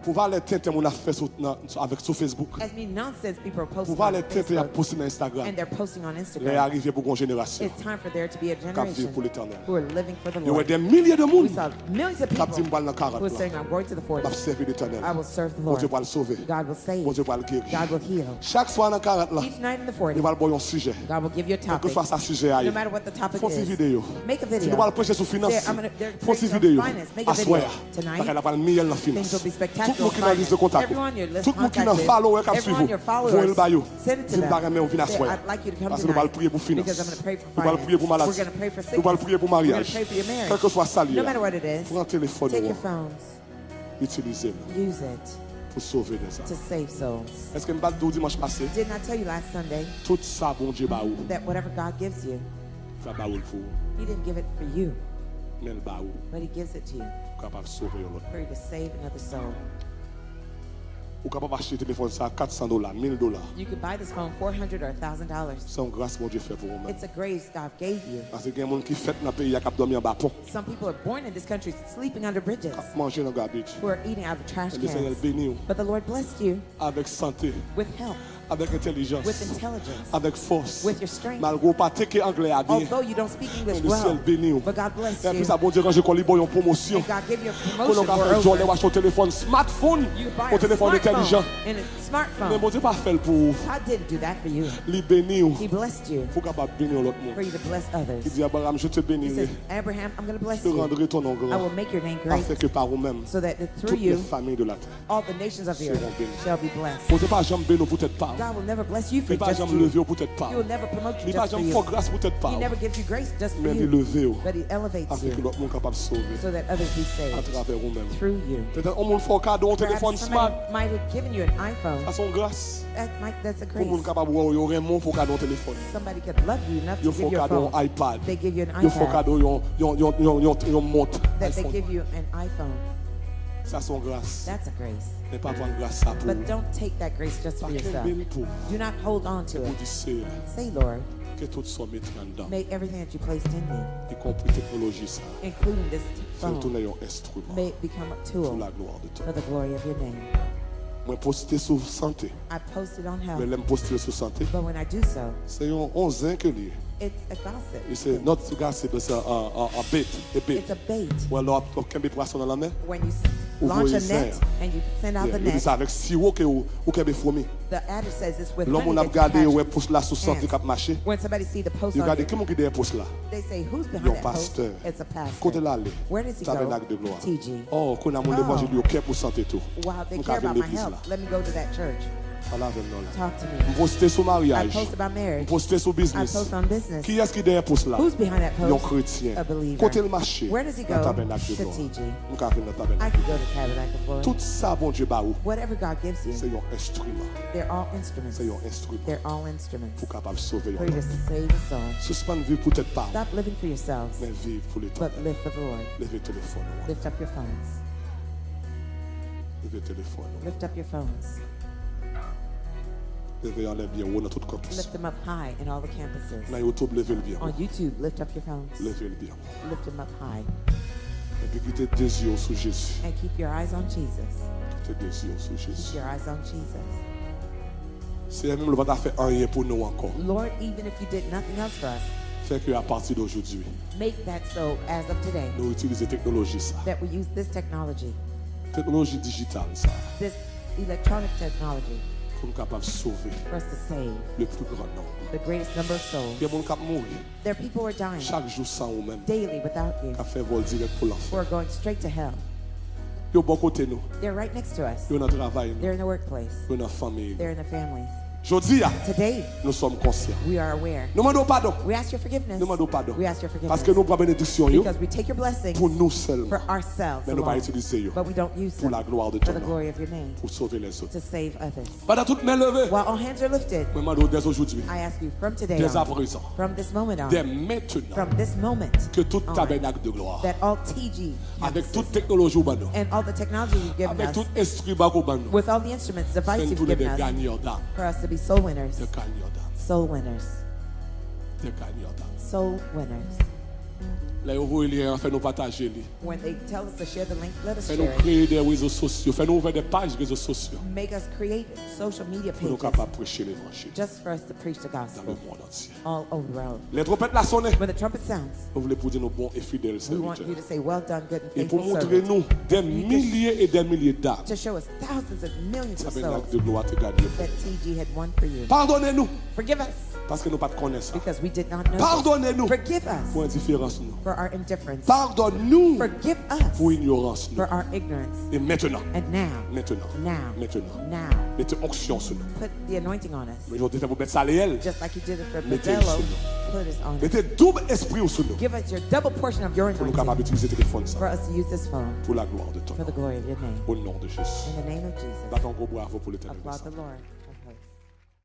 Pour voir les têtes qu'on a fait avec sur Facebook. As many nonsense people are Pour posting voir on les têtes qu'on a Facebook posté sur Instagram. and they're posting on Les Instagram. arrivés pour une génération. It's time for there to be a Qui vivent generation pour l'éternel. who are living for the Il y a Lord. des milliers de We monde saw millions of qui ont dit people moi dans 40 who are là. saying, I'm going to the 40. M'a servi l'éternel. I will serve the Mon Dieu Lord. va le sauver. God will save. Mon Dieu va le guérir. God will heal. Chaque soir dans 40 là, Each night in the il 40, va le boire un sujet. God will give you a Quel que topic. soit sa sujet aille. No matter what the topic Faut une is, vidéo. make a Si video. nous allons prêcher sur finance, Say, I'm gonna- they're faut une preaching on vidéo. finance. Make a À video soir. tonight. Parce qu'elle a pas le meilleur dans la Things finance. will be Tout spectacular. le monde qui est dans la liste de contact. Everyone, your list Tout le monde qui est dans contact follow et qui list. suit Everyone, your followers, voyez le baillot. send it to Si them. nous allons venir à Say, soir. I'd like you to come Parce que nous allons tonight prier pour finance. because I'm going to pray for Nous allons prier pour finance. maladie. We're going to pray for Nous allons sickness. prier pour We're going mariage. to pray for your Quel marriage. que soit ça lié. No matter what it is, Prends un téléphone, take your phones, utilisez-le use it pour sauver des âmes. to save souls. Est-ce que nous allons dire dimanche passé, Didn't I tell you last Sunday tout ça, bon Dieu, bah où? that whatever God gives you, Ça bah où le faut? He didn't give it for you, Mais le bah où? but He gives it to you Pour capable de sauver l'autre. for you to save another soul. Ou capable d'acheter téléphone ça $400, $1000. You could buy this phone $400 or $1,000. C'est une grâce mon Dieu fait pour vous-même. It's a grace God gave you. Parce que il y a des gens qui fêtent dans le pays, qui ont dormi en bas pont, Some people are born in this country sleeping under bridges, qui manger dans le garbage. who are eating out of trash Et le Seigneur cans. bénit But the Lord blessed you avec santé, with health, avec intelligence, with intelligence, avec force. with your strength. Malgré pas que anglais à bien. Although you don't speak English Le ciel well, béni. but God bless Et puis you. ça, bon Dieu, quand je connais une promotion. And God give you a Pour nous promotion faire jouer moreover. les téléphone smartphone, You buy au a téléphone intelligent. smartphone and a Mais smartphone. bon Dieu pas fait pour God didn't do that for you. lui bénir. He blessed you Faut capable bénir l'autre for monde. you to bless others. Il dit Abraham, je te He bénirai. says, Abraham, I'm going to bless Je te you. rendrai ton nom I grand. will make your name great Afin que par vous-même, so that through toutes les you, familles de la terre. all the nations of the seront earth bénies. shall be blessed. Bon Dieu pas jamais bénir pour tête part. God will never bless you for Il pas just jamais you. lever pour tête part. He will never promote you Il pas just for jamais you. faire grâce pour tête part. He never gives you grace just for Mais il you, lever but He elevates afin que you l'autre monde capable de sauver so that others be à saved travers vous-même. through you. Peut-être on monde fait cadeau un téléphone Perhaps smart. somebody might have given you an iPhone. À son grâce. That's a Pour monde grace. capable de voir un monde faut cadeau un téléphone. Somebody could love you enough Il to faut give you a cadeau phone. un iPad. They give you an Il faut iPad. cadeau un montre. That they iPhone. give you an iPhone. Ça son grâce. That's a grace. Mais pas prendre grâce ça pour. But don't take that grace just for Pas qu'elle yourself. bénit pour. Do not hold on to Pour it. dire c'est Say, Lord, que tout soit mis en dedans. may everything that you placed in me, Y compris technologie ça. including this C'est phone, tourner un instrument may it become a pour tool la gloire de ton. for the glory of your name. Moi poster sur santé. I posted on Mais health. l'aime poster sur santé. But when I do so, C'est un 11 ans que lui. it's a gossip. Et c'est notre gossip, c'est un bait, It's a bait. Ou alors aucun poisson dans la mer. When you Ou launch a voyez net ça. and you send out the Il dit net, ça avec sirop que ou qu'un fourmi. the adage says it's with L'homme honey on a that you regardé catch ouais poste là sur santé ants. cap marché. When somebody see the post Il on regarde it, qui mon qui derrière poste là. they say, who's behind Yon that post? pasteur. It's a pastor. Côté là aller. Where does he Tabernacle de go? gloire. TG. Oh, qu'on a mon évangile au cœur pour santé tout. Wow, they Nous care avons about my l'église là. health. Let me go to that church. Voilà avec nous là. Talk to me. On poster sur I mariage. post about On marriage. poster sur I business. post on business. Qui est-ce qui derrière poste là? Who's behind that Yon post? chrétien. A believer. Côté le marché. Where does he Dans go? tabernacle de To gloire. TG. Nous avons notre I tabernacle. could go to Tabernacle Glory. Tout ça bon Dieu ba ou. Whatever God gives C'est you, un instrument. they're all instruments. C'est un instrument They're all instruments pour capable sauver for yon you to âme. save a soul. Suspendre vivre pour tête pas, Stop living for yourselves, mais vivre pour but l'éternel. live for the Lord. Levez téléphone. Lift up your phones. Levez téléphone. Lift up your phones. Levez en l'air bien haut dans tout campus. Lift them up high in all the campuses. Dans YouTube, levez le bien On haut. YouTube, lift up your phones. Levez le bien haut. Lift them up high. Et puis quittez des yeux sur Jésus. And keep your eyes on Jesus. Quittez des yeux sur Keep Jésus. your eyes on Jesus. C'est même le va pas faire rien pour nous encore. Lord, even if you did nothing else for us, Fait qu'à partir d'aujourd'hui, make that so as of today, nous utilisons technologie ça. that we use this technology, Technologie digitale ça. this electronic technology, Pour nous capables de sauver for us to save le plus grand nombre. the greatest number of souls. Il y a des gens qui mourent There are people who are dying chaque jour sans ou même. daily without you, Qui fait vol direct pour who l'enfer. are going straight to hell. Ils sont bon côté nous. They're right next to us. Ils sont dans le travail. They're in the workplace. Ils sont dans la famille. They're in their families. Je dis, Today, nous sommes conscients. we are aware. Nous demandons pardon. We ask your forgiveness. Nous demandons pardon. We ask your forgiveness. Parce que nous prenons bénédiction Because we take your blessings pour nous seulement. for ourselves Mais nous pas alone, utiliser but we don't use pour them la gloire de for ton the nom. glory of your name, Pour sauver les autres. to save others. Pendant toutes mes levées, While all hands are lifted, je demande dès aujourd'hui, I ask you from today dès à on, présent, from this moment dès on, maintenant, from this moment que tout on, tabernacle de gloire, that all TG avec campuses toute technologie au bano, and all the technology you've given avec us, tout instrument au bano, with all the instruments, devices c'est you've tous les given us, gagnants d'âme, for us to be soul winners, des gagnants d'âme, soul winners, des gagnants d'âme. soul winners. Là, vous voyez, fait nous partager, lui. When they tell us to share the link, let us Fait nous share it. créer des réseaux sociaux, fait nous ouvrir des pages réseaux sociaux, Make us create social media pour nous pages capables de prêcher l'évangile just for us to preach the dans gospel le monde entier. all over the world. Les trompettes là sonné. When the trumpet sounds, Vous voulez pour dire nos bons et fidèles we want serviteurs. you to say, well done, good and Et pour faithful montrer servant. nous des milliers et des milliers d'âmes. To show us thousands of millions of Tabernacle souls de gloire te gagné. that TG had won for you. Pardonnez-nous Forgive us parce que nous pas de connaissance. because we did not know. this. Pardonnez-nous Forgive us pour indifférence nous. for our indifference. Pardonne-nous Forgive us pour ignorance nous. for our ignorance. Et maintenant, And now, maintenant, now, maintenant, now, mettez onction sur nous. put the anointing on us. Mais je vais vous mettre ça réel. Just like you did it for Mettez-le Bezalel, sur nous. put us on us. Mettez double esprit sur nous. Give us your double portion of your Pour nous capables anointing d'utiliser le téléphone for ça. us to use this phone Pour la gloire de ton for the nom. glory of your name. Au nom de Jésus. In the name of Jesus, Battons gros bravo pour l'éternel. applaud the Lord.